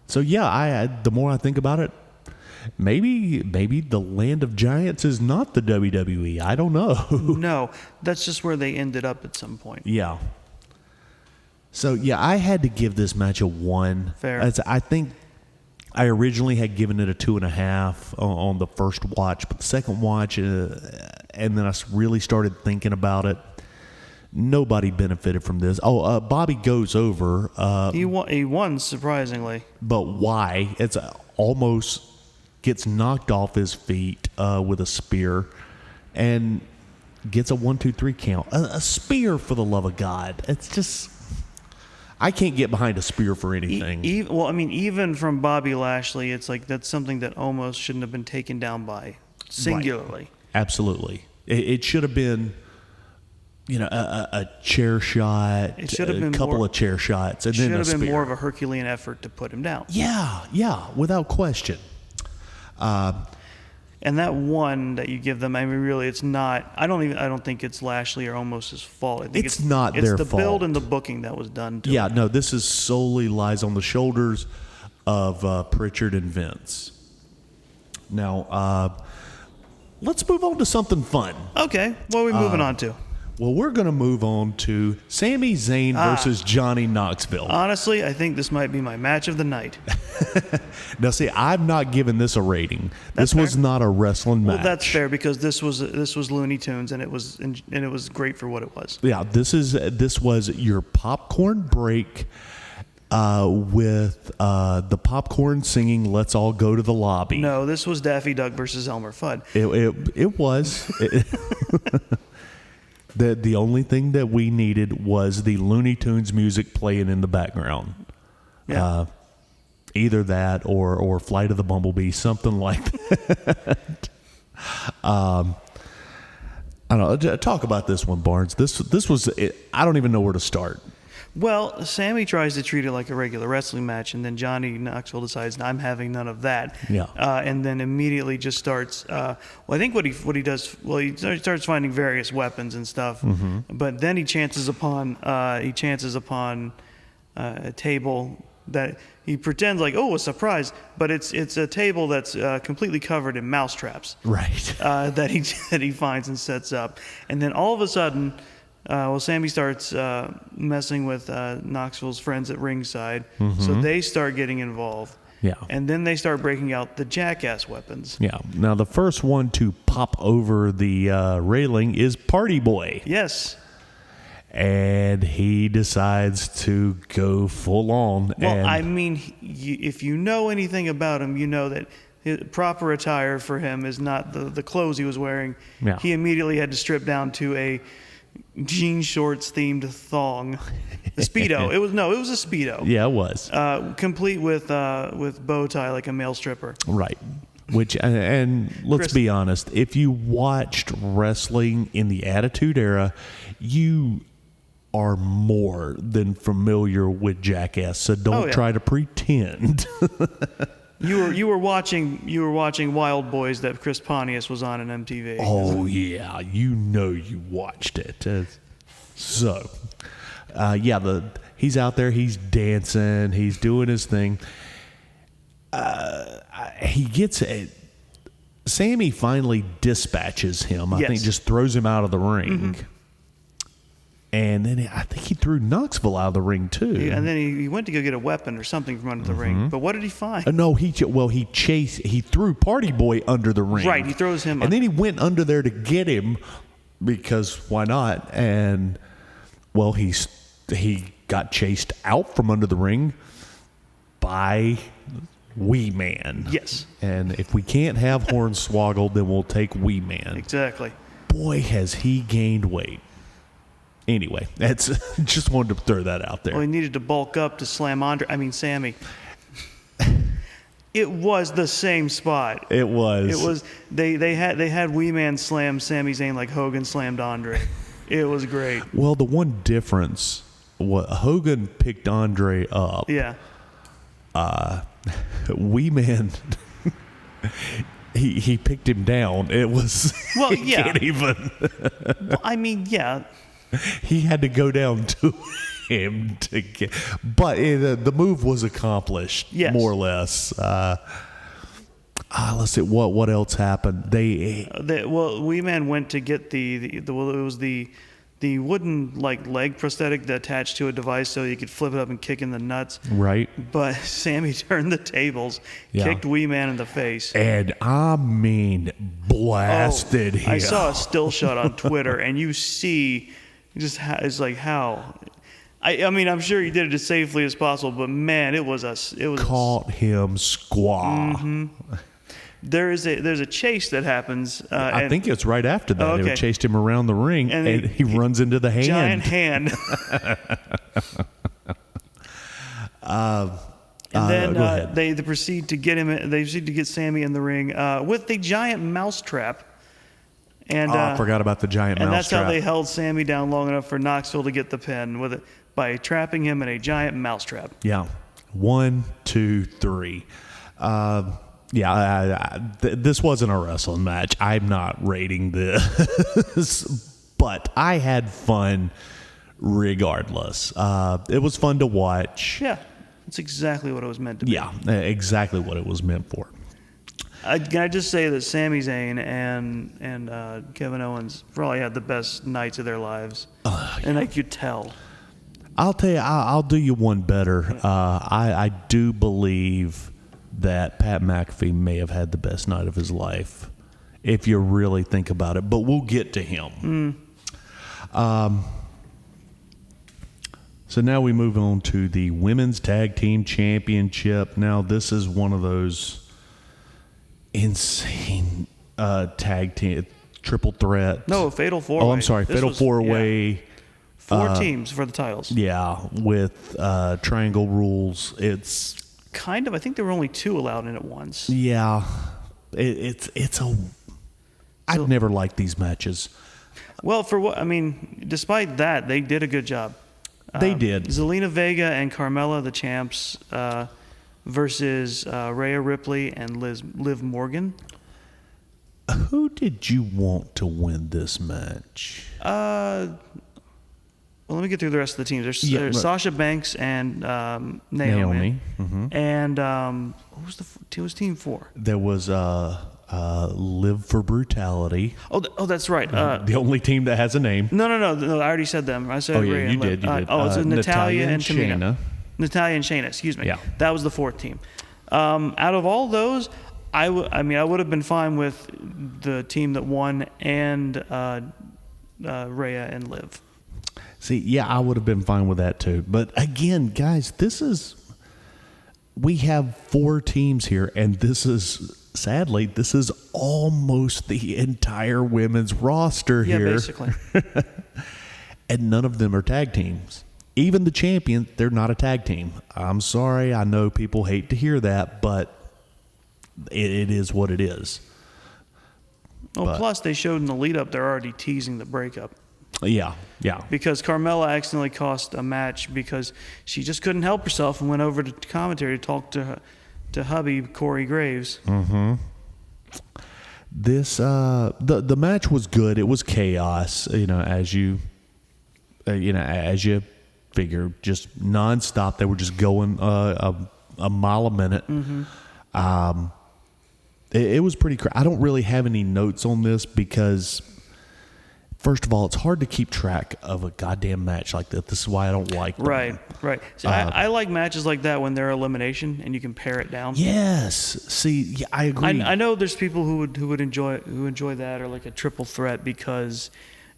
So the more I think about it, maybe the land of giants is not the WWE. I don't know. No, that's just where they ended up at some point. Yeah. So, I had to give this match a 1. Fair. I think I originally had given it a 2.5 on the first watch, but the second watch, and then I really started thinking about it. Nobody benefited from this. Bobby goes over. He won, surprisingly. But why? It's almost gets knocked off his feet with a spear and gets a 1, 2, 3 count. A spear, for the love of God. It's just... I can't get behind a spear for anything. Even from Bobby Lashley, it's like that's something that almost shouldn't have been taken down by singularly. Right. Absolutely. It should have been, a chair shot. It should have been a couple of chair shots, and then a spear. Should have been more of a Herculean effort to put him down. Yeah, without question. And that one that you give them, I mean, really, it's not. I don't think it's Lashley or Omos's fault. I think it's not their fault. It's the build and the booking that was done to it. No, this is solely lies on the shoulders of Pritchard and Vince. Now, let's move on to something fun. Okay, what are we moving on to? Well, we're going to move on to Sami Zayn versus Johnny Knoxville. Honestly, I think this might be my match of the night. Now, see, I've not given this a rating. This was not a wrestling match. Well, that's fair, because this was Looney Tunes, and it was great for what it was. Yeah, this was your popcorn break with the popcorn singing "Let's All Go to the Lobby." No, this was Daffy Duck versus Elmer Fudd. It was. The only thing that we needed was the Looney Tunes music playing in the background. Yeah. Either that or Flight of the Bumblebee, something like that. I don't know. Talk about this one, Barnes. This was. I don't even know where to start. Well, Sami tries to treat it like a regular wrestling match, and then Johnny Knoxville decides, I'm having none of that. Yeah. And then immediately just starts. I think what he does. Well, he starts finding various weapons and stuff. Mm-hmm. But then he chances upon a table that he pretends like, oh, a surprise, but it's a table that's completely covered in mouse traps. Right. That he finds and sets up, and then all of a sudden. Sami starts messing with Knoxville's friends at ringside, so they start getting involved. Yeah. And then they start breaking out the jackass weapons. Yeah. Now, the first one to pop over the railing is Party Boy. Yes. And he decides to go full on. Well, I mean, if you know anything about him, you know that his proper attire for him is not the clothes he was wearing. Yeah. He immediately had to strip down to a jean shorts themed thong, a Speedo. It was a Speedo. Yeah, it was Complete with bow tie like a male stripper. right. Which, and let's be honest, if you watched wrestling in the Attitude Era, you are more than familiar with Jackass. So don't try to pretend. You were watching Wild Boys that Chris Pontius was on in MTV. Oh yeah, you watched it. He's out there, he's dancing, he's doing his thing. He gets it. Sami finally dispatches him. I think just throws him out of the ring. Mm-hmm. And then I think he threw Knoxville out of the ring too. Yeah, and then he went to go get a weapon or something from under the ring. But what did he find? No, he threw Party Boy under the ring. Right, he throws him. And then he went under there to get him because why not? And well, he got chased out from under the ring by Wee Man. Yes. And if we can't have Hornswoggle, then we'll take Wee Man. Exactly. Boy, has he gained weight. Anyway, that's just wanted to throw that out there. Well, he needed to bulk up to slam Sami. It was the same spot. It was. It was. They had Wee Man slam Sami Zayn like Hogan slammed Andre. It was great. Well, the one difference, Hogan picked Andre up. Yeah. Wee Man, he picked him down. It was. Well, yeah. Can't even. Well, I mean, yeah. He had to go down to him to get, but the move was accomplished, more or less. Let's see what else happened. Wee Man went to get it was the wooden leg prosthetic that attached to a device so you could flip it up and kick in the nuts. Right. But Sami turned the tables, kicked Wee Man in the face, and I mean blasted him. I saw a still shot on Twitter, and you see. It's like how, I mean, I'm sure he did it as safely as possible, but man, it was caught him squaw. Mm-hmm. There's a chase that happens. I think it's right after that. Okay. They chased him around the ring, and he runs into the hand. Giant hand. And then they proceed to get him. They proceed to get Sami in the ring with the giant mousetrap. And I forgot about the giant mousetrap. And that's how they held Sami down long enough for Knoxville to get the pin with it by trapping him in a giant mousetrap. Yeah, 1, 2, 3. This wasn't a wrestling match. I'm not rating this, but I had fun regardless. It was fun to watch. Yeah, it's exactly what it was meant to be. Yeah, exactly what it was meant for. Can I just say that Sami Zayn and Kevin Owens probably had the best nights of their lives, and I could tell. I'll tell you, I'll do you one better. I do believe that Pat McAfee may have had the best night of his life, if you really think about it. But we'll get to him. So now we move on to the Women's Tag Team Championship. Now this is one of those insane tag team triple threat. No, fatal four-way. Oh, I'm sorry, fatal four-way. Yeah. Four teams for the titles. Yeah, with triangle rules. It's kind of. I think there were only 2 allowed in at once. Yeah, I've never liked these matches. Well, despite that, they did a good job. They did. Zelina Vega and Carmella, the champs, versus Rhea Ripley and Liv Morgan. Who did you want to win this match? Well, let me get through the rest of the teams. There's Sasha Banks and Naomi. Mm-hmm. And what was team 4? There was Live for Brutality. Oh, that's right. The only team that has a name. No. I already said them. I said Rhea and Liv. You did. It's Natalya and Tamina. Shayna. Natalya and Shayna, excuse me. Yeah. That was the 4th team. Out of all those, I would have been fine with the team that won and Rhea and Liv. See, yeah, I would have been fine with that too. But again, guys, we have 4 teams here, and this is almost the entire women's roster here. Yeah, basically. And none of them are tag teams. Even the champion, they're not a tag team. I'm sorry, I know people hate to hear that, but it is what it is. Well, plus they showed in the lead up they're already teasing the breakup. Yeah. Because Carmella accidentally cost a match because she just couldn't help herself and went over to commentary to talk to hubby Corey Graves. Mm-hmm. This the match was good. It was chaos, as you figure, just nonstop. They were just going a mile a minute. Mm-hmm. It was pretty I don't really have any notes on this because, first of all, it's hard to keep track of a goddamn match like that. This is why I don't like them. Right. So I like matches like that when they're elimination and you can pare it down. Yes. See, I agree. I know there's people who enjoy that, or like a triple threat because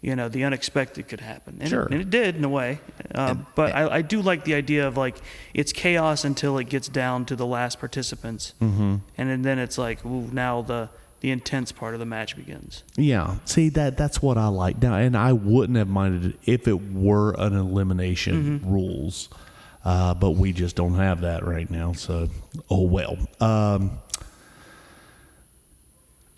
the unexpected could happen. And sure. And it did in a way. But I do like the idea of like it's chaos until it gets down to the last participants. Mm-hmm. And then it's like, ooh, now the intense part of the match begins. Yeah. See, that's what I like now, and I wouldn't have minded it if it were an elimination rules, but we just don't have that right now. So, oh well.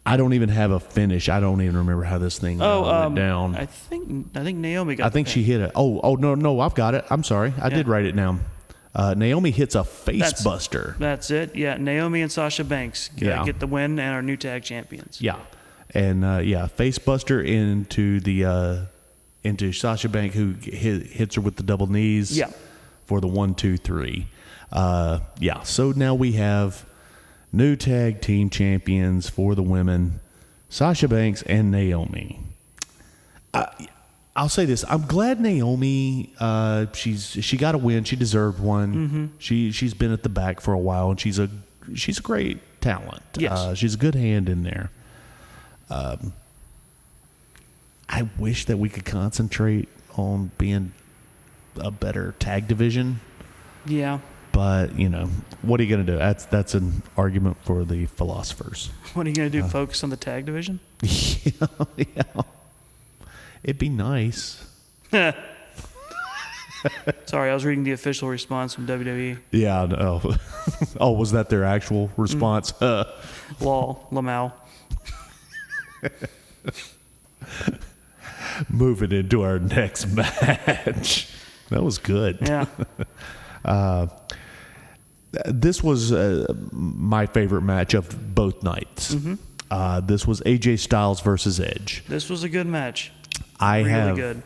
I don't even have a finish. I don't even remember how this thing went down. I think Naomi got. I think she hit it. Oh no, I've got it. I'm sorry, I did write it down. Naomi hits a face buster. That's it. Yeah, Naomi and Sasha Banks get the win and are new tag champions. Yeah, and face buster into Sasha Banks, who hits her with the double knees. Yeah. For the 1, 2, 3. So now we have new tag team champions for the women, Sasha Banks and Naomi. I'll say this: I'm glad Naomi. She got a win. She deserved one. Mm-hmm. She's been at the back for a while, and she's a great talent. Yes. She's a good hand in there. I wish that we could concentrate on being a better tag division. Yeah. But what are you going to do? That's an argument for the philosophers. What are you going to do? Focus on the tag division? Yeah. It'd be nice. Sorry, I was reading the official response from WWE. Yeah, no. Oh, was that their actual response? Lol, Lamau. Moving into our next match. That was good. Yeah. This was my favorite match of both nights. Mm-hmm. This was AJ Styles versus Edge. This was a good match. I good.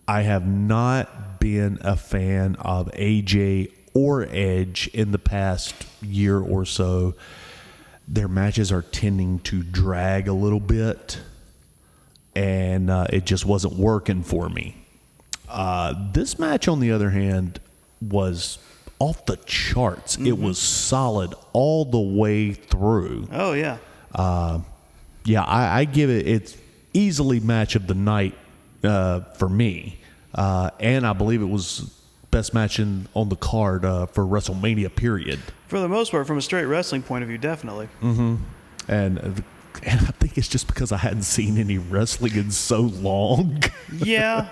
I have not been a fan of AJ or Edge in the past year or so. Their matches are tending to drag a little bit, and it just wasn't working for me. This match, on the other hand, was off the charts. Mm-hmm. It was solid all the way through. Oh, yeah. I give it, it's easily match of the night for me. And I believe it was best match on the card for WrestleMania, period. For the most part, from a straight wrestling point of view, definitely. Mm-hmm. And I think it's just because I hadn't seen any wrestling in so long. Yeah.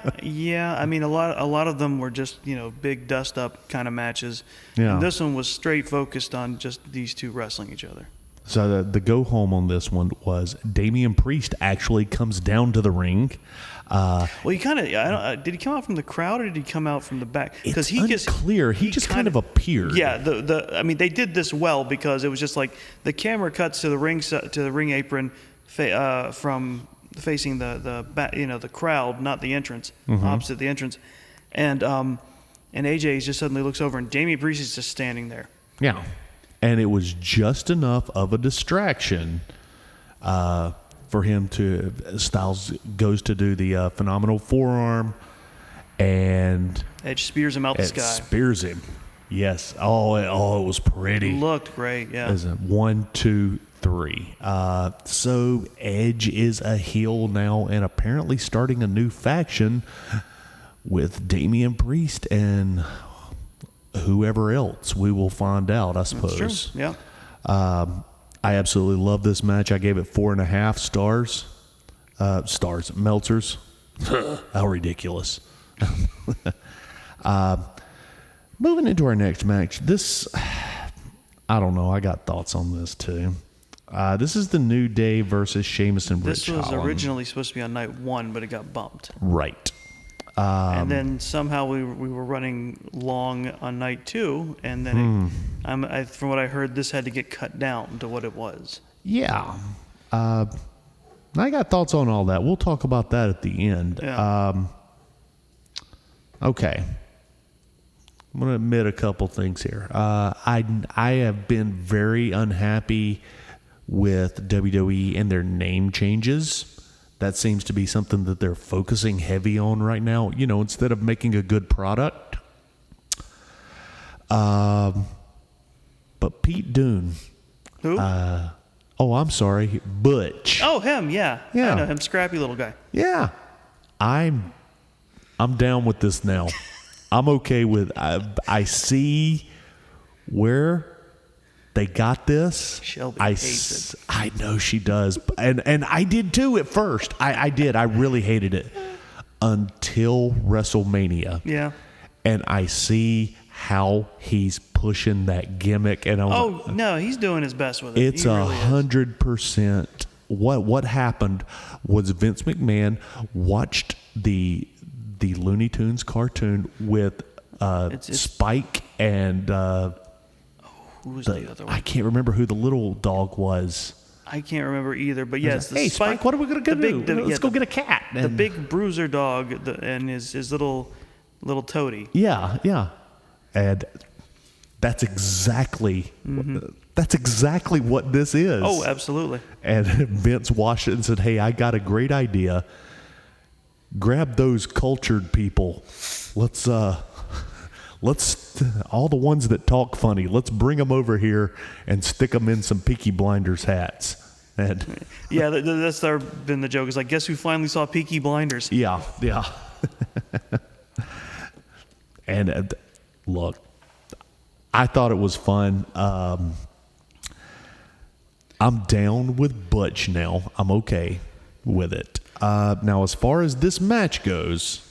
I mean, a lot of them were just big dust up kind of matches. Yeah. And this one was straight focused on just these two wrestling each other. So the go home on this one was Damian Priest actually comes down to the ring. Well, he kind of did he come out from the crowd or did he come out from the back? Because he unclear. He just kind of appeared. Yeah, I mean, they did this well because it was just like the camera cuts to the ring apron from facing the back, the crowd, not the entrance, opposite the entrance, and AJ just suddenly looks over and Damian Priest is just standing there. Yeah, and it was just enough of a distraction. For him Styles goes to do the phenomenal forearm, and Edge spears him out the sky. Spears him, yes. Oh, it was pretty. Looked great, yeah. 1, 2, 3. So Edge is a heel now, and apparently starting a new faction with Damian Priest and whoever else. We will find out, I suppose. That's true. Yeah. I absolutely love this match. I gave it 4.5 stars. Meltzers. How ridiculous. Moving into our next match. I don't know. I got thoughts on this too. This is the New Day versus Sheamus and Rich This was Holland. originally supposed to be on night 1, but it got bumped. Right. And then somehow we were running long on night 2, and then from what I heard, this had to get cut down to what it was. Yeah. I got thoughts on all that. We'll talk about that at the end. Yeah. Okay. I'm going to admit a couple things here. I have been very unhappy with WWE and their name changes. That seems to be something that they're focusing heavy on right now, instead of making a good product. But Pete Dunne. Who? I'm sorry, Butch. Oh, him, yeah. Yeah. I know him, scrappy little guy. Yeah. I'm down with this now. I'm okay with I see where they got this. Shelby hates it. I know she does. And I did too at first. I did. I really hated it until WrestleMania. Yeah. And I see how he's pushing that gimmick. And No, he's doing his best with it. it's He really is. 100%. What happened was Vince McMahon watched the Looney Tunes cartoon with It's- Spike and Who was the other one? I can't remember who the little dog was. I can't remember either, but yes, the Hey, Spike, what are we gonna go do? Let's go get a cat. The big bruiser dog and his little toady. Yeah, and that's exactly what this is. Oh, absolutely. And Vince watched it and said, "Hey, I got a great idea. Grab those cultured people. Let's all the ones that talk funny. Let's bring them over here and stick them in some Peaky Blinders hats." And Yeah, that's been the joke. It's like, guess who finally saw Peaky Blinders? yeah. And look, I thought it was fun. I'm down with Butch now. I'm okay with it. Now, as far as this match goes,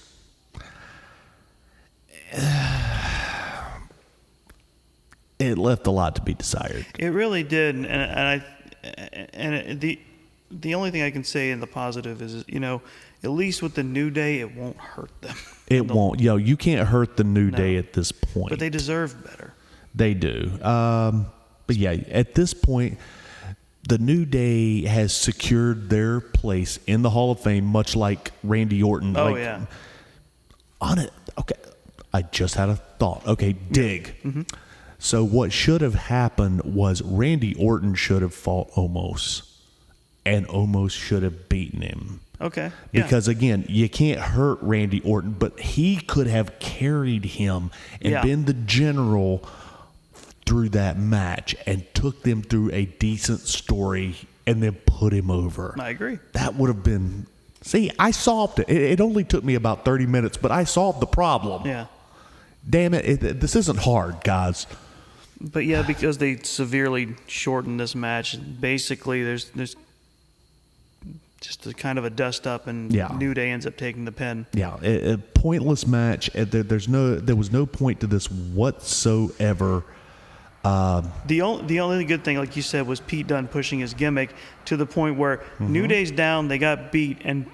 it left a lot to be desired. It really did, the only thing I can say in the positive is, at least with the New Day, it won't hurt them. It won't. You can't hurt the New Day at this point. But they deserve better. They do. But yeah, at this point, the New Day has secured their place in the Hall of Fame, much like Randy Orton. Oh, yeah. On it. Okay. I just had a thought. Okay, dig. Mm-hmm. So what should have happened was Randy Orton should have fought Omos, and Omos should have beaten him. Okay. Yeah. Because again, you can't hurt Randy Orton, but he could have carried him and been the general through that match and took them through a decent story and then put him over. I agree. That would have been... See, I solved it. It only took me about 30 minutes, but I solved the problem. Yeah. Damn it, this isn't hard, guys. But yeah, because they severely shortened this match, basically there's just a kind of a dust up, and New Day ends up taking the pin. Yeah, a pointless match. There was no point to this whatsoever. The only good thing, like you said, was Pete Dunne pushing his gimmick to the point where New Day's down, they got beat, and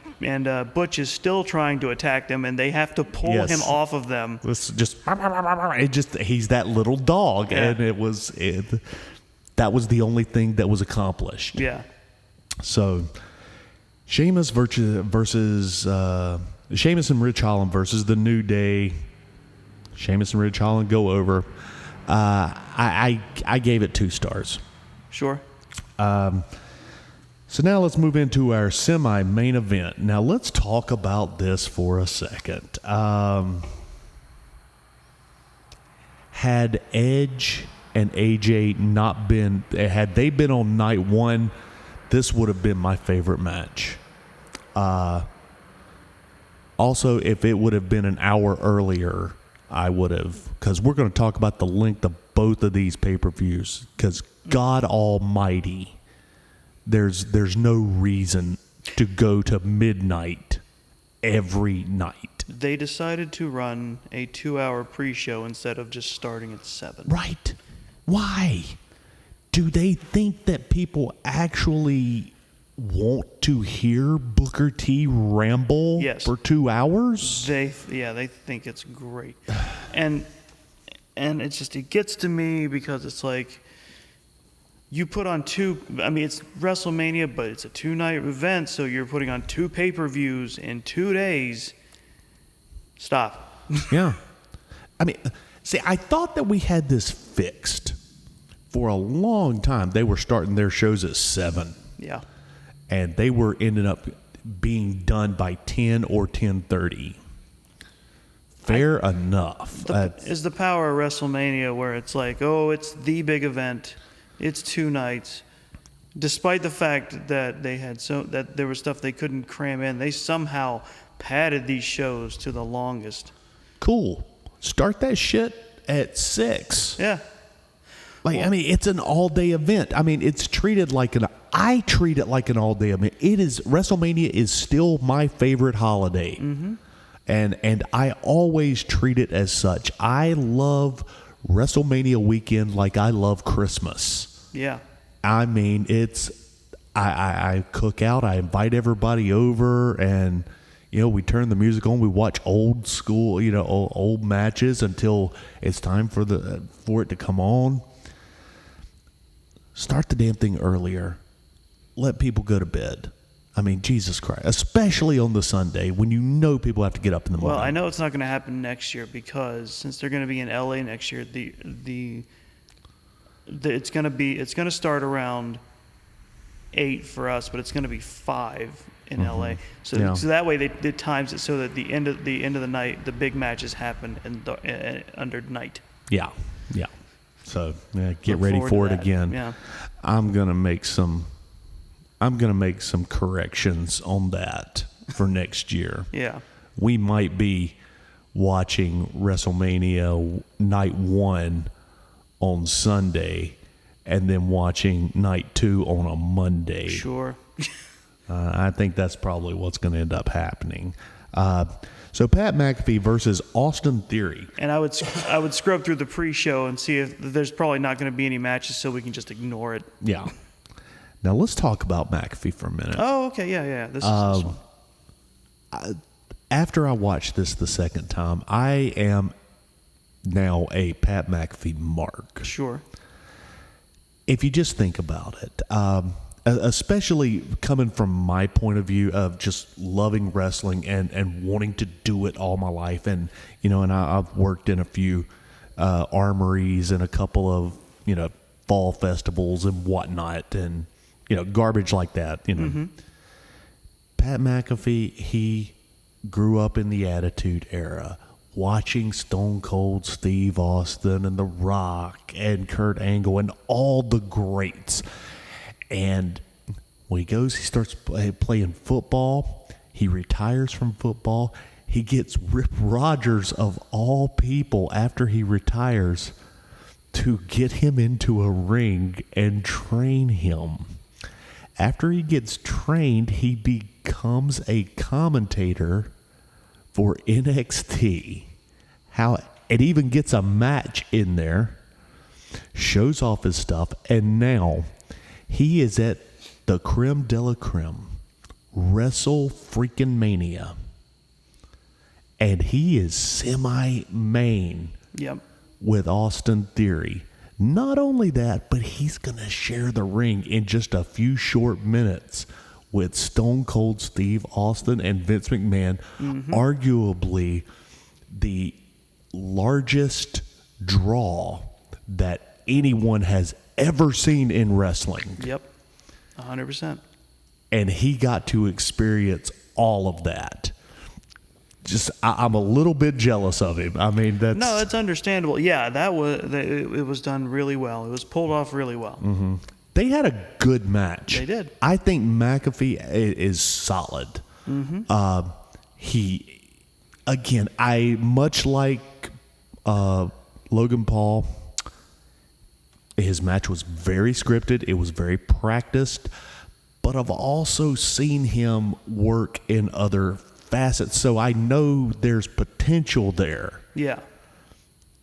Butch is still trying to attack them, and they have to pull him off of them. It's just he's that little dog, and that was the only thing that was accomplished. Yeah. So Sheamus versus Sheamus and Rich Holland versus the New Day. Sheamus and Rich Holland go over. I gave it 2 stars. Sure. So now let's move into our semi-main event. Now let's talk about this for a second. Had Edge and AJ had they been on night 1, this would have been my favorite match. Also, if it would have been an hour earlier, I would have, because we're going to talk about the length of both of these pay-per-views, because God almighty, there's no reason to go to midnight every night. They decided to run a 2-hour pre-show instead of just starting at 7. Right. Why? do they think that people actually want to hear Booker T ramble for 2 hours? They think it's great. And it's just, it gets to me because it's like, you put on it's WrestleMania, but it's a 2-night event, so you're putting on 2 pay-per-views in 2 days. Stop. Yeah. I mean, see, I thought that we had this fixed for a long time. They were starting their shows at 7. Yeah. And they were ending up being done by 10 or 10:30. Fair enough. Is the power of WrestleMania where it's like, oh, it's the big event. It's 2 nights. Despite the fact that that there was stuff they couldn't cram in, they somehow padded these shows to the longest. Cool. Start that shit at 6. Yeah. It's an all-day event. I mean, it's treated like I treat it like an all-day event. WrestleMania is still my favorite holiday. Mm-hmm. And I always treat it as such. I love WrestleMania weekend like I love Christmas. Yeah. I mean, I cook out, I invite everybody over, and, we turn the music on, we watch old school, old matches until it's time for it to come on. Start the damn thing earlier. Let people go to bed. I mean, Jesus Christ, especially on the Sunday when people have to get up in the morning. Well, I know it's not going to happen next year because since they're going to be in LA next year, it's going to start around 8 for us, but it's going to be 5 in LA. So that way they times it so that the end of the night, the big matches happen under night. Yeah. So get ready for it again. Yeah. I'm gonna make some corrections on that for next year. Yeah. We might be watching WrestleMania night 1 on Sunday and then watching night 2 on a Monday. Sure. I think that's probably what's going to end up happening. So Pat McAfee versus Austin Theory. And I would scrub through the pre-show and see if there's probably not going to be any matches, so we can just ignore it. Yeah. Now let's talk about McAfee for a minute. Oh, okay, yeah. This one. After I watched this the second time, I am now a Pat McAfee mark. Sure. If you just think about it, especially coming from my point of view of just loving wrestling and wanting to do it all my life, and I've worked in a few armories and a couple of fall festivals and whatnot, and garbage like that. Mm-hmm. Pat McAfee, he grew up in the Attitude Era, watching Stone Cold Steve Austin and The Rock and Kurt Angle and all the greats. And when he starts playing football, he retires from football. He gets Rip Rogers, of all people, after he retires, to get him into a ring and train him. After he gets trained, he becomes a commentator for NXT. It even gets a match in there, shows off his stuff, and now he is at the creme de la creme, WrestleMania, and he is semi-main with Austin Theory. Not only that, but he's going to share the ring in just a few short minutes with Stone Cold Steve Austin and Vince McMahon, arguably the largest draw that anyone has ever seen in wrestling. Yep, 100%. And he got to experience all of that. I'm a little bit jealous of him. I mean, it's understandable. Yeah, it was done really well. It was pulled off really well. Mm-hmm. They had a good match. They did. I think McAfee is solid. Mm-hmm. I much like Logan Paul. His match was very scripted. It was very practiced. But I've also seen him work in other facets, so I know there's potential there. Yeah.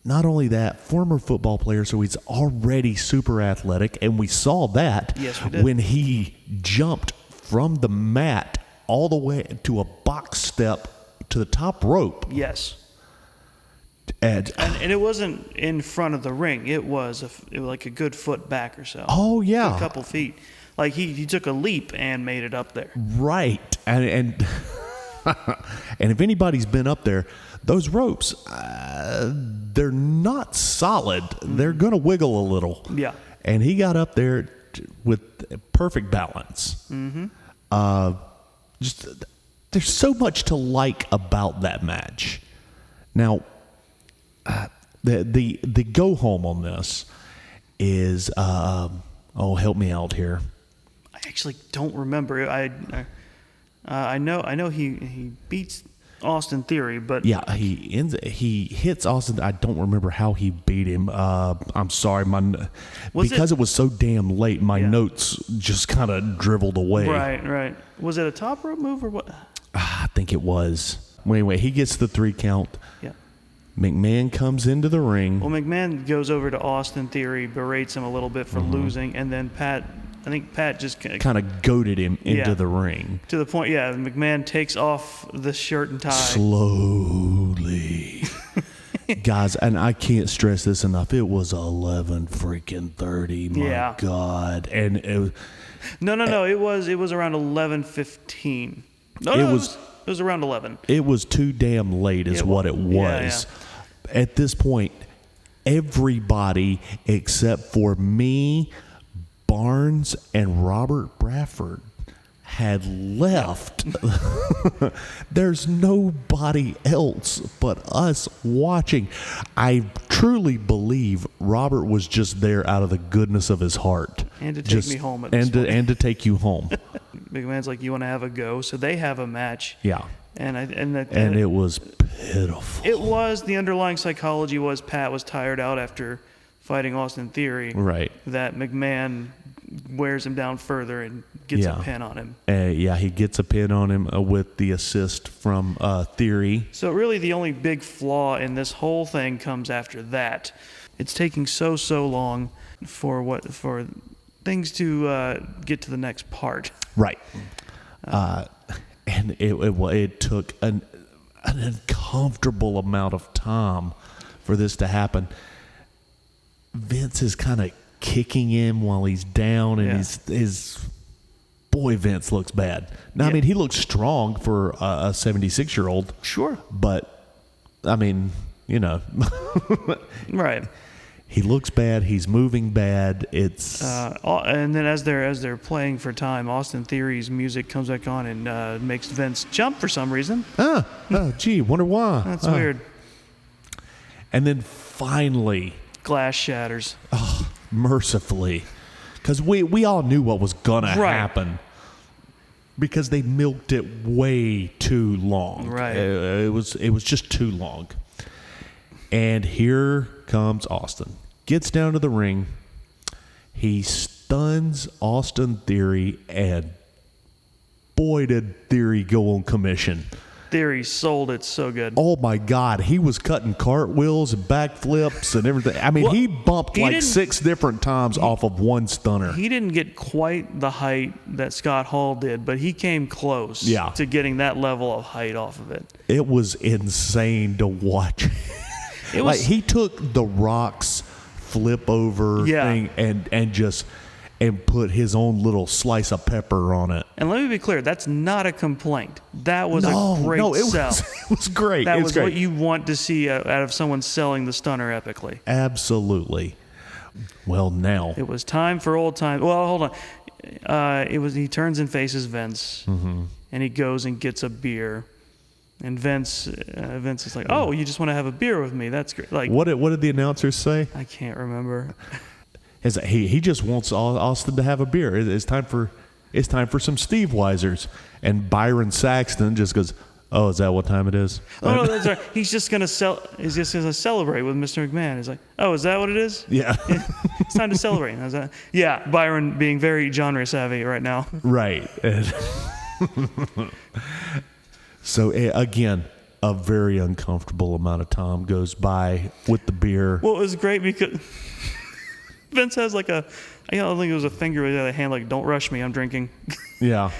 not only that, former football player, so he's already super athletic, and we saw that Yes, we did. when he jumped from the mat all the way to a box step to the top rope. Yes. And it wasn't in front of the ring. It was like a good foot back or so. oh yeah, A couple feet. Like he took a leap and made it up there. right. And and if anybody's been up there, those ropes, they're not solid. They're going to wiggle a little. Yeah. And he got up there with perfect balance. Mm-hmm. Just there's so much to like about that match. Now, the go home on this is help me out here. I actually don't remember. I know he beats Austin Theory, but Yeah, he hits Austin. I don't remember how he beat him. I'm sorry, because it was so damn late. My notes just kind of dribbled away. Right. Was it a top rope move or what? I think it was. Well, anyway, he gets the 3 count. Yeah. McMahon comes into the ring. Well, McMahon goes over to Austin Theory, berates him a little bit for losing, and then I think Pat just Kind of goaded him into the ring. to the point. Yeah, McMahon takes off the shirt and tie. Slowly. Guys, and I can't stress this enough. It was 11:30. My God. And it was, No. It was around 11:15. No, It it was- was around 11. it was too damn late is what it was. At this point, everybody except for me, Barnes, and Robert Bradford had left. There's nobody else but us watching. I truly believe Robert was just there out of the goodness of his heart. And to take me home at this point. and to take you home. McMahon's like, "You want to have a go?" So they have a match. Yeah. And It was pitiful. It was the underlying psychology was Pat was tired out after fighting Austin Theory. Right. That McMahon wears him down further and gets a pin on him. He gets a pin on him with the assist from Theory. So really the only big flaw in this whole thing comes after that. It's taking so long for things to get to the next part. Right. And it took an uncomfortable amount of time for this to happen. Vince is kind of kicking him while he's down, and his boy Vince looks bad. Now, I mean, he looks strong for a 76-year-old. Sure. But, I mean, Right. He looks bad. He's moving bad. It's and then as they're playing for time, Austin Theory's music comes back on and makes Vince jump for some reason. Gee, wonder why. That's weird. And then finally, Glass shatters. mercifully, because we all knew what was gonna happen, because they milked it way too long. Right. It was just too long. And here comes Austin. Gets down to the ring. He stuns Austin Theory, and boy, did Theory go on commission. Theory sold it so good. Oh my God, he was cutting cartwheels and backflips and everything. I mean, he bumped like 6 different times off of one stunner. He didn't get quite the height that Scott Hall did, but he came close to getting that level of height off of it. It was insane to watch. It Like was, he took the Rock's flip over thing and put his own little slice of pepper on it. and let me be clear, that's not a complaint. That was a great sell. It was great. That It was great. what you want to see out of someone selling the stunner epically. Absolutely. Well, now It was time for old time. Well, hold on. He turns and faces Vince, and he goes and gets a beer. And Vince is like, "Oh, you just want to have a beer with me? That's great." Like, what did the announcers say? I can't remember. He just wants Austin to have a beer. It's time for some Steve Weisers. And Byron Saxton just goes, "Oh, is that what time it is?" Oh no, that's right. He's just gonna celebrate with Mr. McMahon. He's like, "Oh, is that what it is? Yeah. It's time to celebrate." And I was like, yeah, Byron being very genre savvy right now. Right. So again, a very uncomfortable amount of time goes by with the beer. Well, it was great because Vince has like I don't think it was a finger with the other hand, like, don't rush me, I'm drinking. Yeah.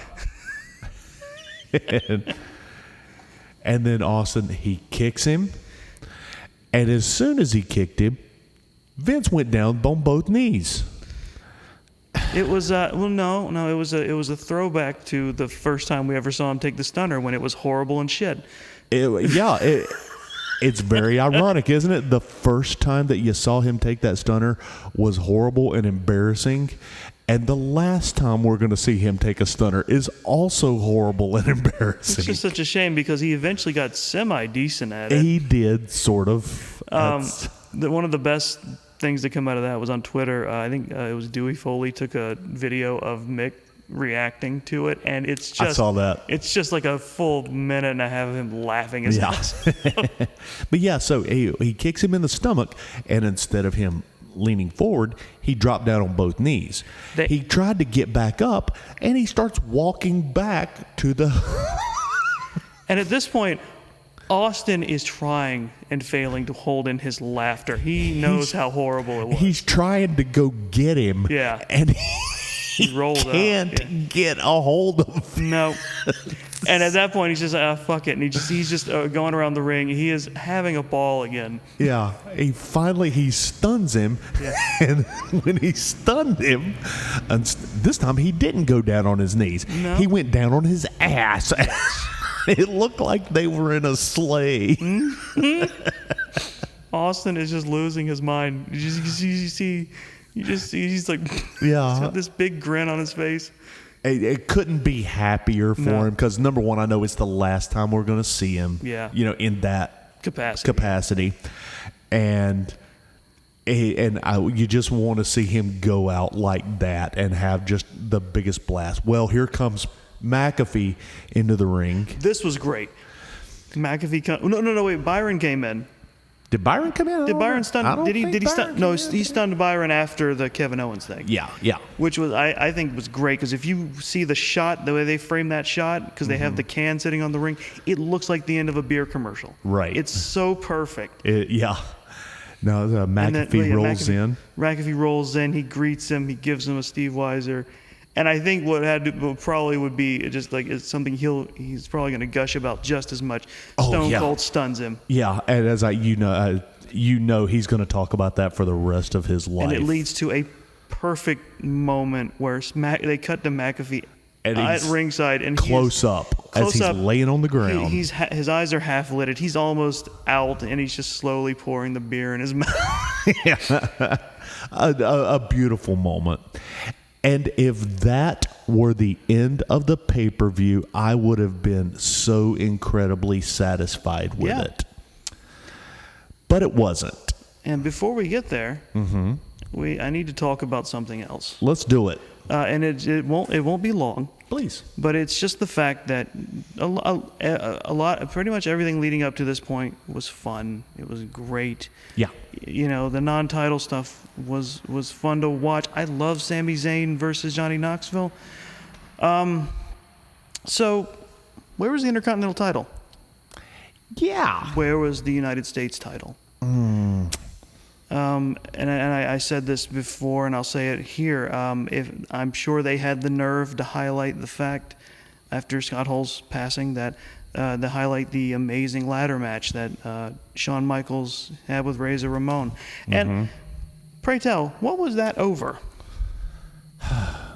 And then Austin, he kicks him. And as soon as he kicked him, Vince went down on both knees. It was it was a throwback to the first time we ever saw him take the stunner when it was horrible and shit. It's very ironic, isn't it? The first time that you saw him take that stunner was horrible and embarrassing. And the last time we're going to see him take a stunner is also horrible and embarrassing. It's just such a shame because he eventually got semi-decent at it. He did, sort of. One of the best things that come out of that was on Twitter. I think it was Dewey Foley took a video of Mick reacting to it, and it's just, I saw that. It's just like a full minute and a half of him laughing his ass. But yeah, so he kicks him in the stomach, and instead of him leaning forward, he dropped down on both knees. He tried to get back up, and he starts walking back to the... And at this point, Austin is trying and failing to hold in his laughter. He knows how horrible it was. He's trying to go get him. Yeah. And he rolled can't get a hold of him. No. And at that point, he's just like, fuck it. And he's just going around the ring. He is having a ball again. Yeah. He stuns him. Yeah. And when he stunned him, and this time he didn't go down on his knees. No. He went down on his ass. It looked like they were in a sleigh. Austin is just losing his mind. You see, he's like, yeah. He's got this big grin on his face. It couldn't be happier for him because, number one, I know it's the last time we're going to see him. Yeah. In that capacity. And you just want to see him go out like that and have just the biggest blast. Well, here comes McAfee into the ring. This was great. McAfee No, wait. Byron came in. Did Byron come in? Did Byron stun? Did he stun? No, he stunned Byron after the Kevin Owens thing. Yeah. Which was I think was great because if you see the shot, the way they frame that shot, because they have the can sitting on the ring, it looks like the end of a beer commercial. Right. It's so perfect. Yeah. No, McAfee rolls in. McAfee rolls in. He greets him. He gives him a Steve Weiser. And I think what probably would be just like it's something he's probably going to gush about just as much. Stone Cold stuns him. Yeah, and as he's going to talk about that for the rest of his life. And it leads to a perfect moment where they cut to McAfee at ringside and close up as he's laying on the ground. His eyes are half lidded. He's almost out, and he's just slowly pouring the beer in his mouth. Yeah, a beautiful moment. And if that were the end of the pay-per-view, I would have been so incredibly satisfied with it. But it wasn't. And before we get there, I need to talk about something else. Let's do it. And it won't be long. Please. But it's just the fact that a lot, pretty much everything leading up to this point was fun. It was great. Yeah. The non-title stuff was fun to watch. I love Sami Zayn versus Johnny Knoxville. So, where was the Intercontinental title? Yeah. Where was the United States title? And I said this before, and I'll say it here. If I'm sure they had the nerve to highlight the fact after Scott Hall's passing that to highlight the amazing ladder match that Shawn Michaels had with Razor Ramon. And pray tell, what was that over? I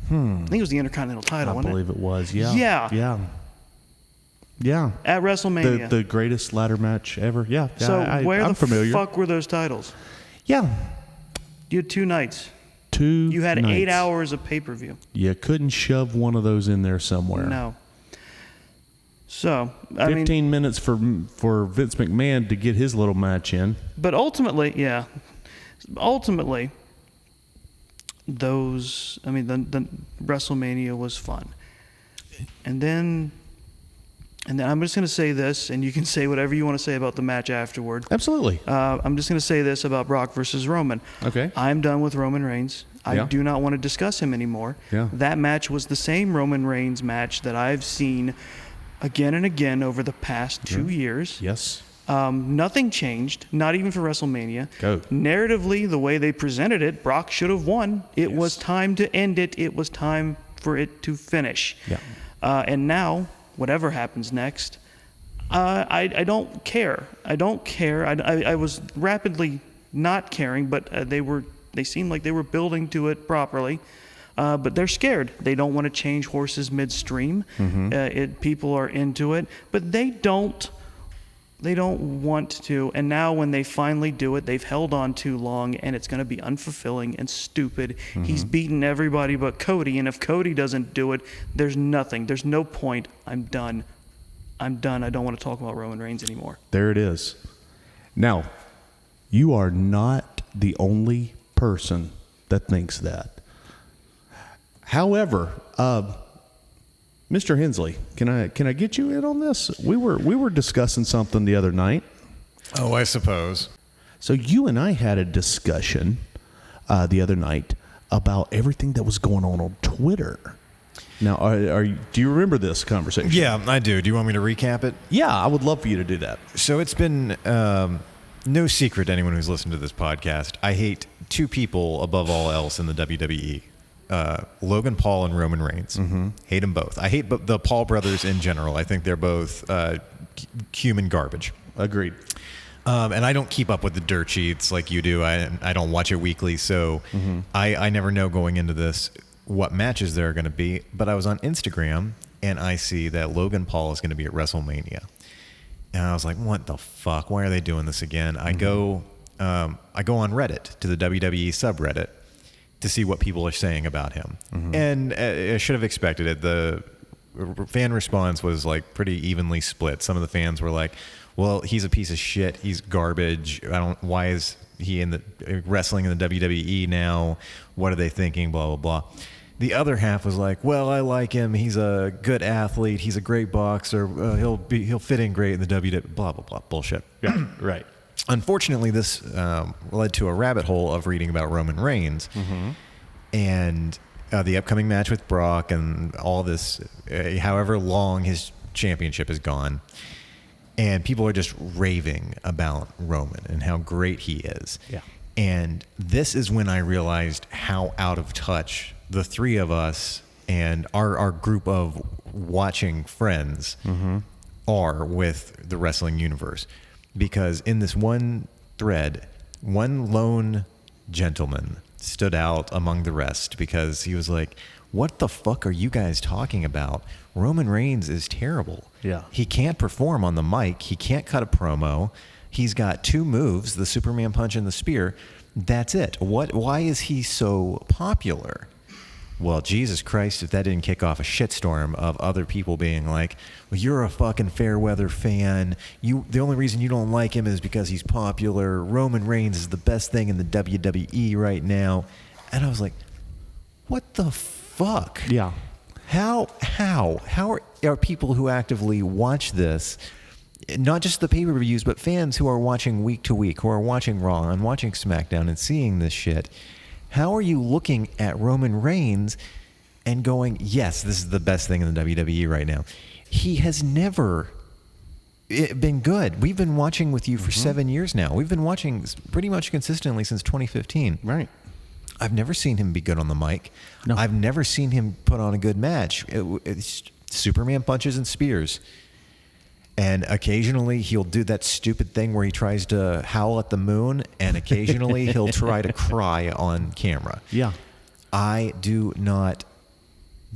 think it was the Intercontinental title. I believe it was. Yeah. At WrestleMania. The greatest ladder match ever. Yeah. So where I'm the familiar. fuck were those titles? Yeah. You had 2 nights. You had nights. 8 hours of pay-per-view. You couldn't shove one of those in there somewhere. No. So, 15 minutes for Vince McMahon to get his little match in. But ultimately, the WrestleMania was fun. And then I'm just going to say this, and you can say whatever you want to say about the match afterward. Absolutely. I'm just going to say this about Brock versus Roman. Okay. I'm done with Roman Reigns. I do not want to discuss him anymore. Yeah. That match was the same Roman Reigns match that I've seen again and again over the past 2 years. Yes. Nothing changed, not even for WrestleMania. Go. Narratively, the way they presented it, Brock should have won. It was time to end it. It was time for it to finish. Yeah. And now, whatever happens next, I don't care. I don't care. I was rapidly not caring, but they seemed like they were building to it properly. But they're scared. They don't want to change horses midstream. People are into it, but they don't want to. And now when they finally do it, they've held on too long, and it's going to be unfulfilling and stupid. He's beaten everybody but Cody, and if Cody doesn't do it, there's nothing. There's no point. I'm done. I don't want to talk about Roman Reigns anymore. There it is. Now, you are not the only person that thinks that. However, Mr. Hensley, can I get you in on this? We were discussing something the other night. Oh, I suppose. So you and I had a discussion the other night about everything that was going on Twitter. Now, do you remember this conversation? Yeah, I do. Do you want me to recap it? Yeah, I would love for you to do that. So it's been no secret to anyone who's listened to this podcast. I hate two people above all else in the WWE. Logan Paul and Roman Reigns. Hate them both. I hate the Paul brothers in general. I think they're both human garbage. Agreed. And I don't keep up with the dirt sheets like you do. I don't watch it weekly, so I never know going into this what matches there are going to be. But I was on Instagram, and I see that Logan Paul is going to be at WrestleMania. And I was like, what the fuck? Why are they doing this again? I go on Reddit, to the WWE subreddit, to see what people are saying about him. And I should have expected it. The fan response was like pretty evenly split. Some of the fans were like, well, he's a piece of shit. He's garbage. Why is he in the wrestling in the WWE now? What are they thinking? Blah, blah, blah. The other half was like, well, I like him. He's a good athlete. He's a great boxer. He'll fit in great in the WWE. Blah, blah, blah. Bullshit. Yeah, right. Unfortunately, this led to a rabbit hole of reading about Roman Reigns and the upcoming match with Brock and all this, however long his championship is gone. And people are just raving about Roman and how great he is. Yeah. And this is when I realized how out of touch the three of us and our group of watching friends are with the wrestling universe. Because in this one thread, one lone gentleman stood out among the rest because he was like, what the fuck are you guys talking about? Roman Reigns is terrible. Yeah. He can't perform on the mic. He can't cut a promo. He's got two moves, the Superman punch and the spear. That's it. Why is he so popular? Well, Jesus Christ, if that didn't kick off a shitstorm of other people being like, well, you're a fucking fair weather fan. The only reason you don't like him is because he's popular. Roman Reigns is the best thing in the WWE right now. And I was like, what the fuck? Yeah. How are people who actively watch this, not just the pay-per-views, but fans who are watching week to week, who are watching Raw and watching SmackDown and seeing this shit, how are you looking at Roman Reigns and going, yes, this is the best thing in the WWE right now? He has never been good. We've been watching with you for 7 years now. We've been watching pretty much consistently since 2015. Right. I've never seen him be good on the mic. No. I've never seen him put on a good match. It's Superman punches and spears. And occasionally he'll do that stupid thing where he tries to howl at the moon, and occasionally he'll try to cry on camera. Yeah. I do not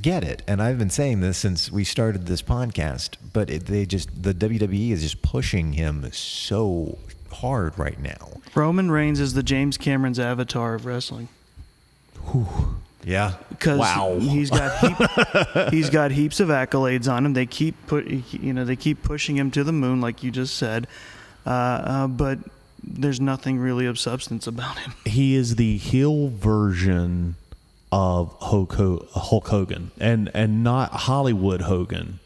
get it. And I've been saying this since we started this podcast, but the WWE is just pushing him so hard right now. Roman Reigns is the James Cameron's Avatar of wrestling. Yeah. Because Wow. he's got heaps of accolades on him. They keep pushing him to the moon, like you just said. But there's nothing really of substance about him. He is the heel version of Hulk Hogan, and not Hollywood Hogan.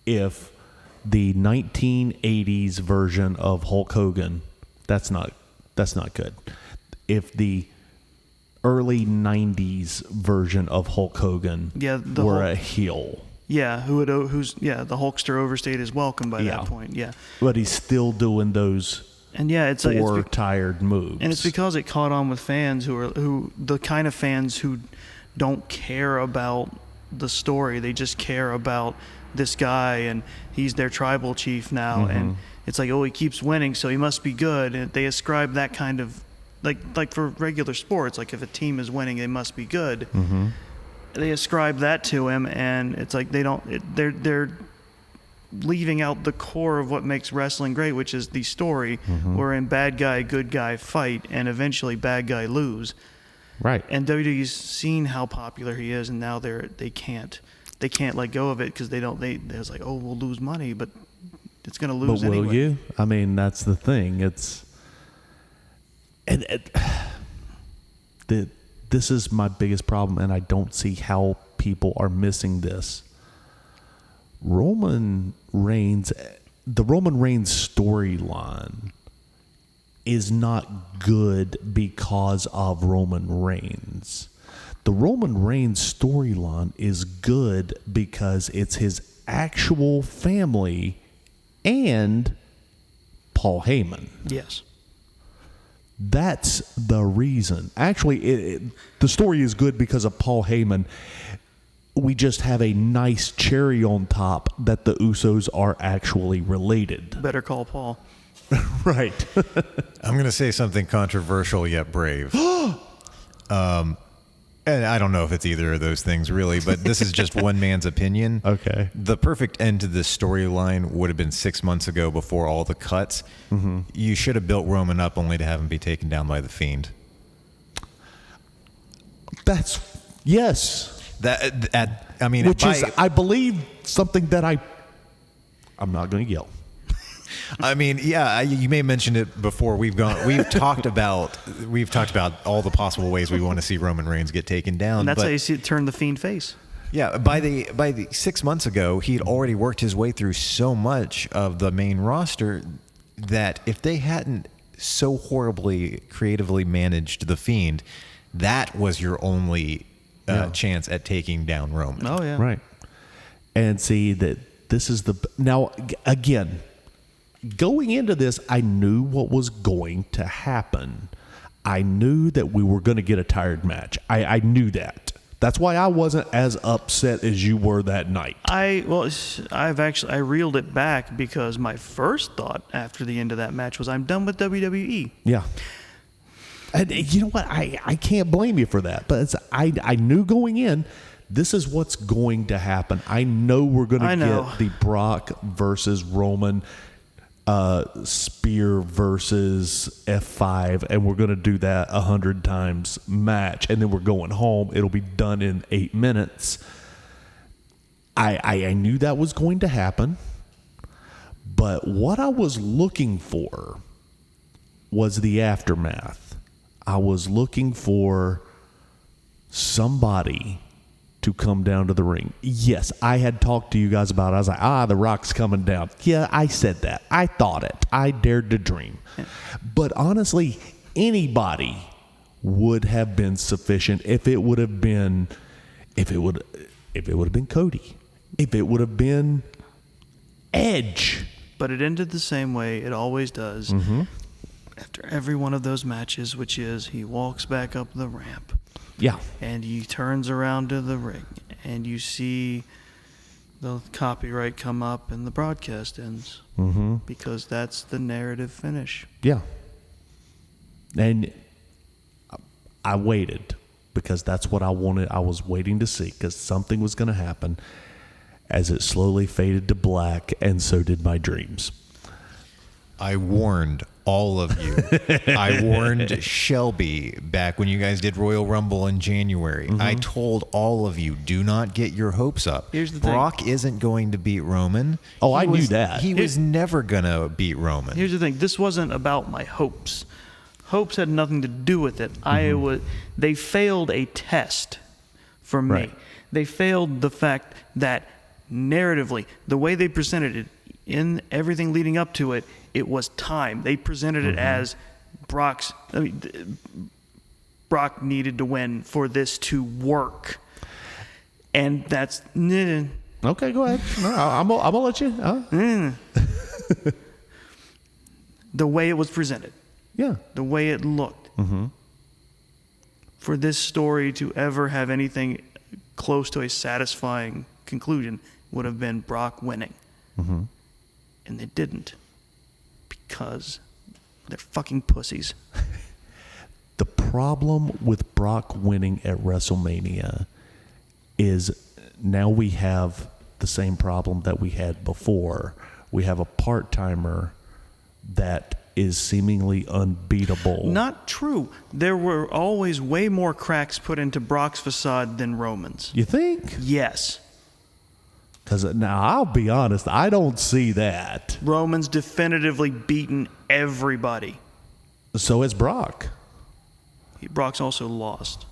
If the 1980s version of Hulk Hogan, that's not good. If the early 90s version of Hulk Hogan were a heel. Yeah, who's the Hulkster overstayed his welcome by that point. Yeah, but he's still doing those. And yeah, it's tired moves. And it's because it caught on with fans who the kind of fans who don't care about the story. They just care about this guy, and he's their tribal chief now, and it's like, oh, he keeps winning, so he must be good. And they ascribe that kind of like for regular sports, like if a team is winning, they must be good. They ascribe that to him, and it's like they're leaving out the core of what makes wrestling great, which is the story, wherein bad guy, good guy fight, and eventually bad guy lose. Right. And WWE's seen how popular he is, and now they can't let go of it because they was like, oh, we'll lose money, but it's going to lose anyway. But will you? I mean, that's the thing. This is my biggest problem, and I don't see how people are missing this. The Roman Reigns storyline is not good because of Roman Reigns. The Roman Reigns storyline is good because it's his actual family and Paul Heyman. Yes. That's the reason. Actually, the story is good because of Paul Heyman. We just have a nice cherry on top that the Usos are actually related. Better call Paul. Right. I'm going to say something controversial yet brave. And I don't know if it's either of those things really, but this is just one man's opinion. Okay. The perfect end to this storyline would have been 6 months ago before all the cuts. You should have built Roman up only to have him be taken down by the Fiend. Yes. Which is, I believe, something that I'm not going to yell. I mean, yeah, you may have mentioned it before. We've talked about all the possible ways we want to see Roman Reigns get taken down. And that's how you see it turn the Fiend face. Yeah, by the 6 months ago, he'd already worked his way through so much of the main roster that if they hadn't so horribly creatively managed the Fiend, that was your only chance at taking down Roman. Oh yeah, right. And see that this is now again. Going into this, I knew what was going to happen. I knew that we were going to get a tired match. I knew that. That's why I wasn't as upset as you were that night. I reeled it back because my first thought after the end of that match was, I'm done with WWE. Yeah. And you know what? I can't blame you for that. But I knew going in, this is what's going to happen. I know we're going to get the Brock versus Roman spear versus F5, and we're going to do that 100 times match, and then we're going home. It'll be done in 8 minutes. I knew that was going to happen, but what I was looking for was the aftermath. I was looking for somebody to come down to the ring. Yes, I had talked to you guys about it. I was like, The Rock's coming down. Yeah, I said that. I thought it. I dared to dream. But honestly, anybody would have been sufficient if it would have been Cody. If it would have been Edge. But it ended the same way it always does. After every one of those matches, which is he walks back up the ramp. Yeah. And he turns around to the ring, and you see the copyright come up, and the broadcast ends. Because that's the narrative finish. Yeah. And I waited because that's what I wanted. I was waiting to see because something was going to happen as it slowly faded to black, and so did my dreams. I warned all of you. I warned Shelby back when you guys did Royal Rumble in January. I told all of you, do not get your hopes up. Here's the Brock thing. isn't going to beat Roman. I knew that. He was never going to beat Roman. Here's the thing. This wasn't about my hopes. Hopes had nothing to do with it. They failed a test for me. Right. They failed the fact that narratively, the way they presented it, in everything leading up to it, it was time. They presented it as Brock needed to win for this to work. And that's Okay, go ahead. No, I'm gonna let you. The way it was presented, Yeah. the way it looked, for this story to ever have anything close to a satisfying conclusion would have been Brock winning. And they didn't, because they're fucking pussies. The problem with Brock winning at WrestleMania is now we have the same problem that we had before. We have a part-timer that is seemingly unbeatable. Not true. There were always way more cracks put into Brock's facade than Roman's. You think? Yes. Because now, I'll be honest, I don't see that. Roman's definitively beaten everybody. So has Brock. Brock's also lost.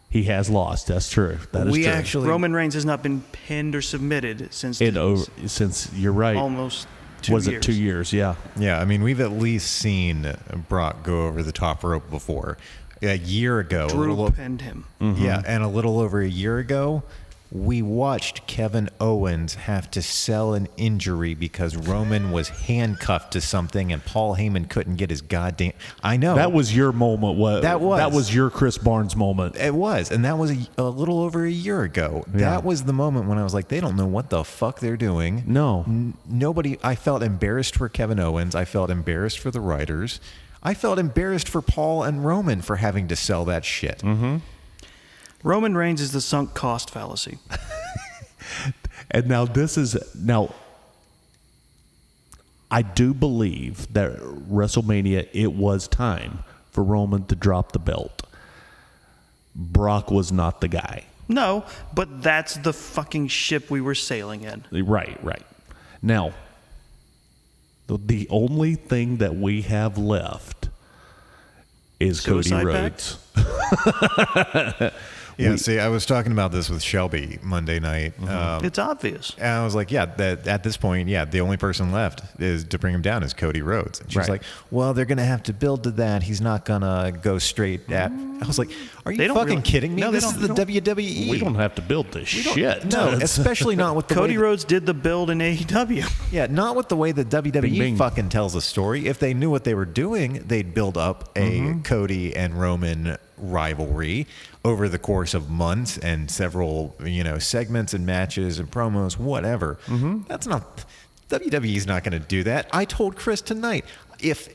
He has lost. That's true. That is We true. actually Roman Reigns has not been pinned or submitted since since you're right. almost 2 Was years. it 2 years? Yeah. Yeah, I mean, we've at least seen Brock go over the top rope before. A year ago, Drew pinned him. yeah, and a little over a year ago, we watched Kevin Owens have to sell an injury because Roman was handcuffed to something and Paul Heyman couldn't get his goddamn... I know. That was your moment. That was your Chris Barnes moment. It was, and that was a little over a year ago. Yeah. That was the moment when I was like, they don't know what the fuck they're doing. No. Nobody... I felt embarrassed for Kevin Owens. I felt embarrassed for the writers. I felt embarrassed for Paul and Roman for having to sell that shit. Roman Reigns is the sunk cost fallacy. And now I do believe that WrestleMania, it was time for Roman to drop the belt. Brock was not the guy. No, but that's the fucking ship we were sailing in. Right. Now, the only thing that we have left is Cody Suicide Rhodes. Yeah, see, I was talking about this with Shelby Monday night. It's obvious. And I was like, yeah, that at this point, yeah, the only person left is to bring him down is Cody Rhodes. And she's Right. like, well, they're going to have to build to that. He's not going to go straight at... I was like, are you They don't fucking really- kidding me? No, they This is don't- the they WWE. We don't have to build this shit. No, especially not with the Cody way... Rhodes did the build in AEW. Yeah, not with the way that WWE Bing, bing. fucking tells a story. If they knew what they were doing, they'd build up a Cody and Roman rivalry over the course of months and several, segments and matches and promos, whatever. That's not... WWE's not going to do that. I told Chris tonight, if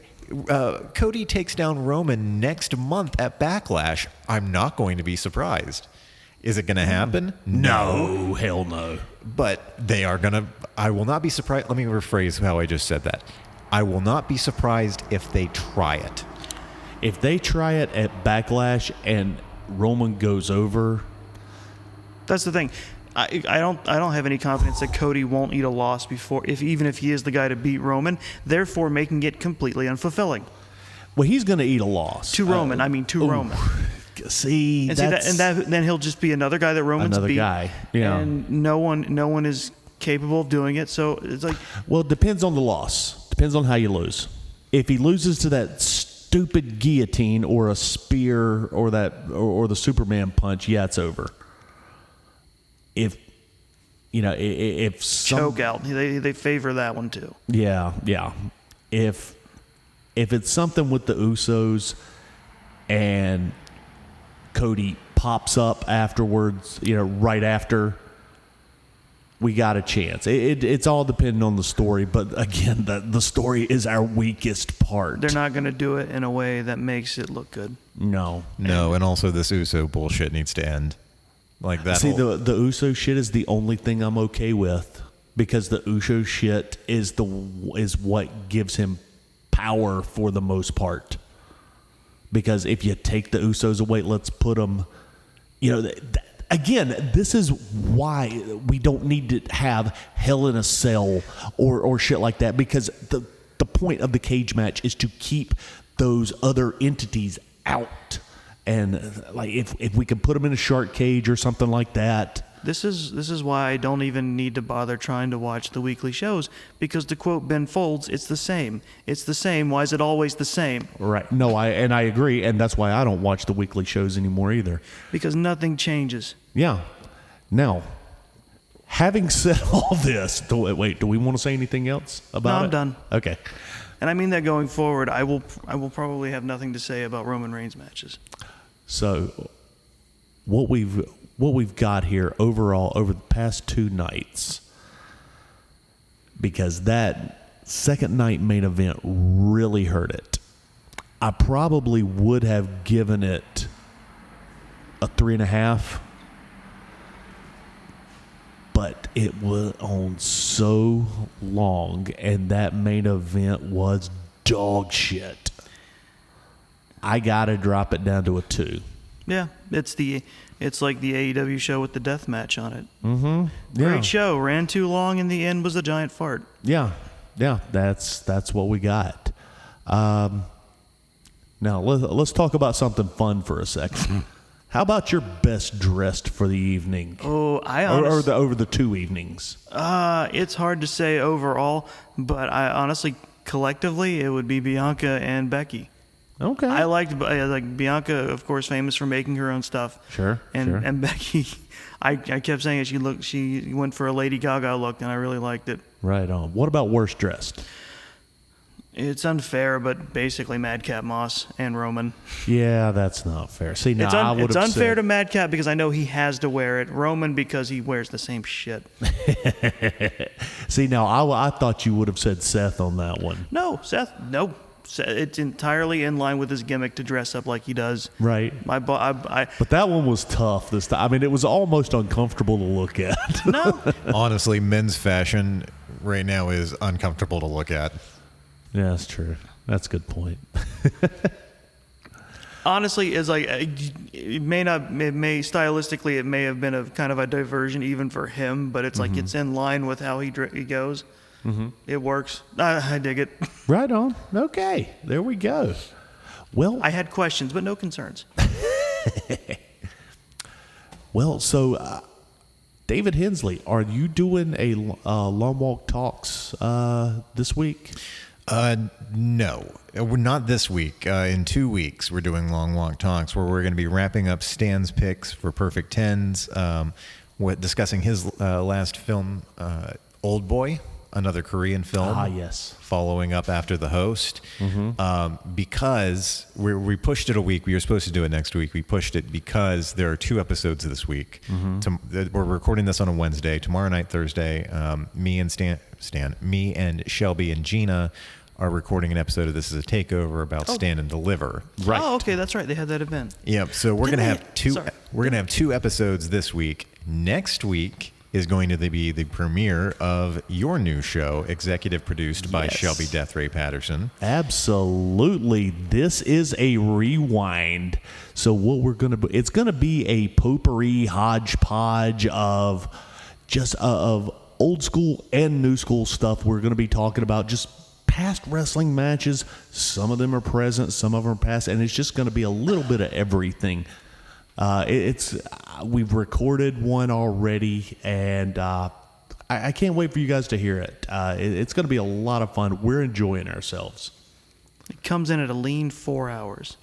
Cody takes down Roman next month at Backlash, I'm not going to be surprised. Is it going to happen? No, hell no. But they are going to... I will not be surprised... Let me rephrase how I just said that. I will not be surprised if they try it. If they try it at Backlash and Roman goes over, That's the thing. I don't have any confidence that Cody won't eat a loss before, even if he is the guy to beat Roman, therefore making it completely unfulfilling. well, he's going to eat a loss. To Roman, Roman. See, And that's then he'll just be another guy that Roman's another beat. guy. Yeah. And no one is capable of doing it. So it's like, Well, it depends on the loss. Depends on how you lose. If he loses to that stupid guillotine or a spear or the Superman punch, yeah, it's over. If some, choke out. They favor that one too. yeah. If it's something with the Usos and Cody pops up afterwards, right after, we got a chance. It's all dependent on the story, but again, the story is our weakest part. They're not going to do it in a way that makes it look good. No. No, and also this Uso bullshit needs to end. Like that. See, the Uso shit is the only thing I'm okay with, because the Uso shit is what gives him power for the most part. Because if you take the Usos away, let's put them, again, this is why we don't need to have Hell in a Cell or shit like that, because the point of the cage match is to keep those other entities out. And like if we can put them in a shark cage or something like that. This is why I don't even need to bother trying to watch the weekly shows, because to quote Ben Folds, it's the same. It's the same. Why is it always the same? Right. No, I agree, and that's why I don't watch the weekly shows anymore either. Because nothing changes. Yeah. Now, Having said all this, do we want to say anything else about it? No, I'm done. Okay. And I mean that going forward, I will probably have nothing to say about Roman Reigns matches. So what we've got here overall over the past 2 nights, because that second night main event really hurt it. I probably would have given it a 3.5, but it was on so long, and that main event was dog shit. I gotta drop it down to a 2. Yeah, it's like the AEW show with the death match on it. Mm-hmm. Yeah. Great show, ran too long, and the end was a giant fart. Yeah, that's what we got. Now let's talk about something fun for a second. How about your best dressed for the evening? Oh, over the 2 evenings. It's hard to say overall, but I honestly, collectively, it would be Bianca and Becky. Okay. I liked Bianca, of course, famous for making her own stuff. Sure. And Becky, I kept saying it. She went for a Lady Gaga look, and I really liked it. Right on. What about worst dressed? It's unfair, but basically Madcap Moss and Roman. Yeah, that's not fair. See, now it's unfair to Madcap because I know he has to wear it. Roman because he wears the same shit. See, now I thought you would have said Seth on that one. No, Seth. No. It's entirely in line with his gimmick to dress up like he does. Right. But that one was tough this time. I mean, it was almost uncomfortable to look at. No. Honestly, men's fashion right now is uncomfortable to look at. Yeah, that's true. That's a good point. Honestly, it's like it may stylistically it may have been a kind of a diversion even for him, but it's like it's in line with how he goes. Mm-hmm. It works. I dig it. Right on. Okay, there we go. Well, I had questions, but no concerns. Well, so David Hensley, are you doing a Long Walk Talks this week? No, we're not this week. In 2 weeks, we're doing Long Walk Talks, where we're going to be wrapping up Stan's picks for Perfect Tens, discussing his last film, Old Boy, another Korean film. Ah, yes. Following up after The Host. Mm-hmm. Because we pushed it a week. We were supposed to do it next week. We pushed it because there are 2 episodes this week. Mm-hmm. We're recording this on a Wednesday. Tomorrow night, Thursday, me and Shelby and Gina are recording an episode of This Is a Takeover about Stand and Deliver. Right. Oh, okay, that's right. They had that event. Yep. So we're gonna have 2. We're gonna have 2 episodes this week. Next week is going to be the premiere of your new show, executive produced by Shelby Death Ray Patterson. Absolutely. This is a rewind. So what we're going to it's going to be a potpourri hodgepodge of just of old school and new school stuff. We're going to be talking about just past wrestling matches. Some of them are present, some of them are past, and it's just going to be a little bit of everything. We've recorded one already, and I can't wait for you guys to hear it. It's going to be a lot of fun. We're enjoying ourselves. It comes in at a lean 4 hours.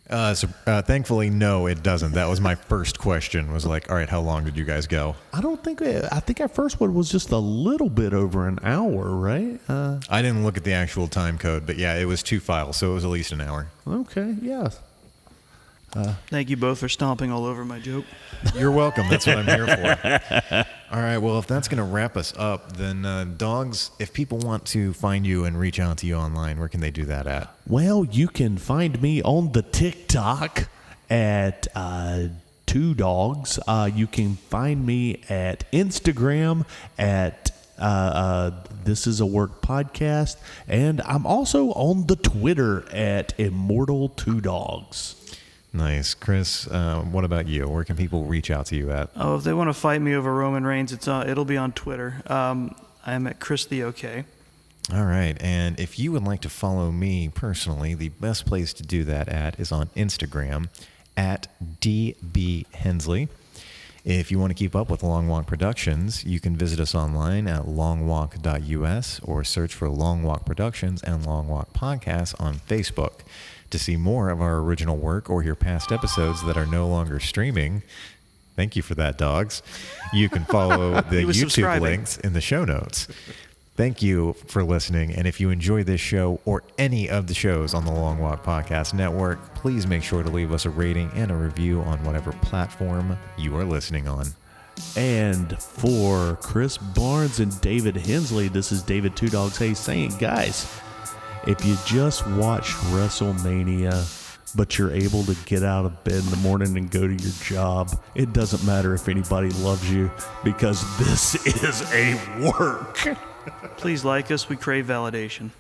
Thankfully, no, it doesn't. That was my first question. Was like, all right, how long did you guys go? I think our first one was just a little bit over an hour, right? I didn't look at the actual time code, but yeah, it was 2 files, so it was at least an hour. Okay, yeah. Thank you both for stomping all over my joke. You're welcome. That's what I'm here for. All right. Well, if that's going to wrap us up, then Doggz, if people want to find you and reach out to you online, where can they do that at? Well, you can find me on the TikTok at 2 Dogs. You can find me at Instagram at This Is a Work Podcast. And I'm also on the Twitter at Immortal2Dogs. Nice. Chris, what about you? Where can people reach out to you at? Oh, if they want to fight me over Roman Reigns, it'll be on Twitter. I'm at Chris the OK. All right. And if you would like to follow me personally, the best place to do that at is on Instagram at DB Hensley. If you want to keep up with Long Walk Productions, you can visit us online at longwalk.us or search for Long Walk Productions and Long Walk Podcasts on Facebook. To see more of our original work or hear past episodes that are no longer streaming, Thank you for that, Doggz. You can follow the He was YouTube subscribing. links in the show notes. Thank you for listening. And if you enjoy this show or any of the shows on the Long Walk Podcast Network, please make sure to leave us a rating and a review on whatever platform you are listening on. And for Chris Barnes and David Hensley, this is David Two Dogs Hayes saying, guys, if you just watched WrestleMania, but you're able to get out of bed in the morning and go to your job, it doesn't matter if anybody loves you, because this is a work. Please like us. We crave validation.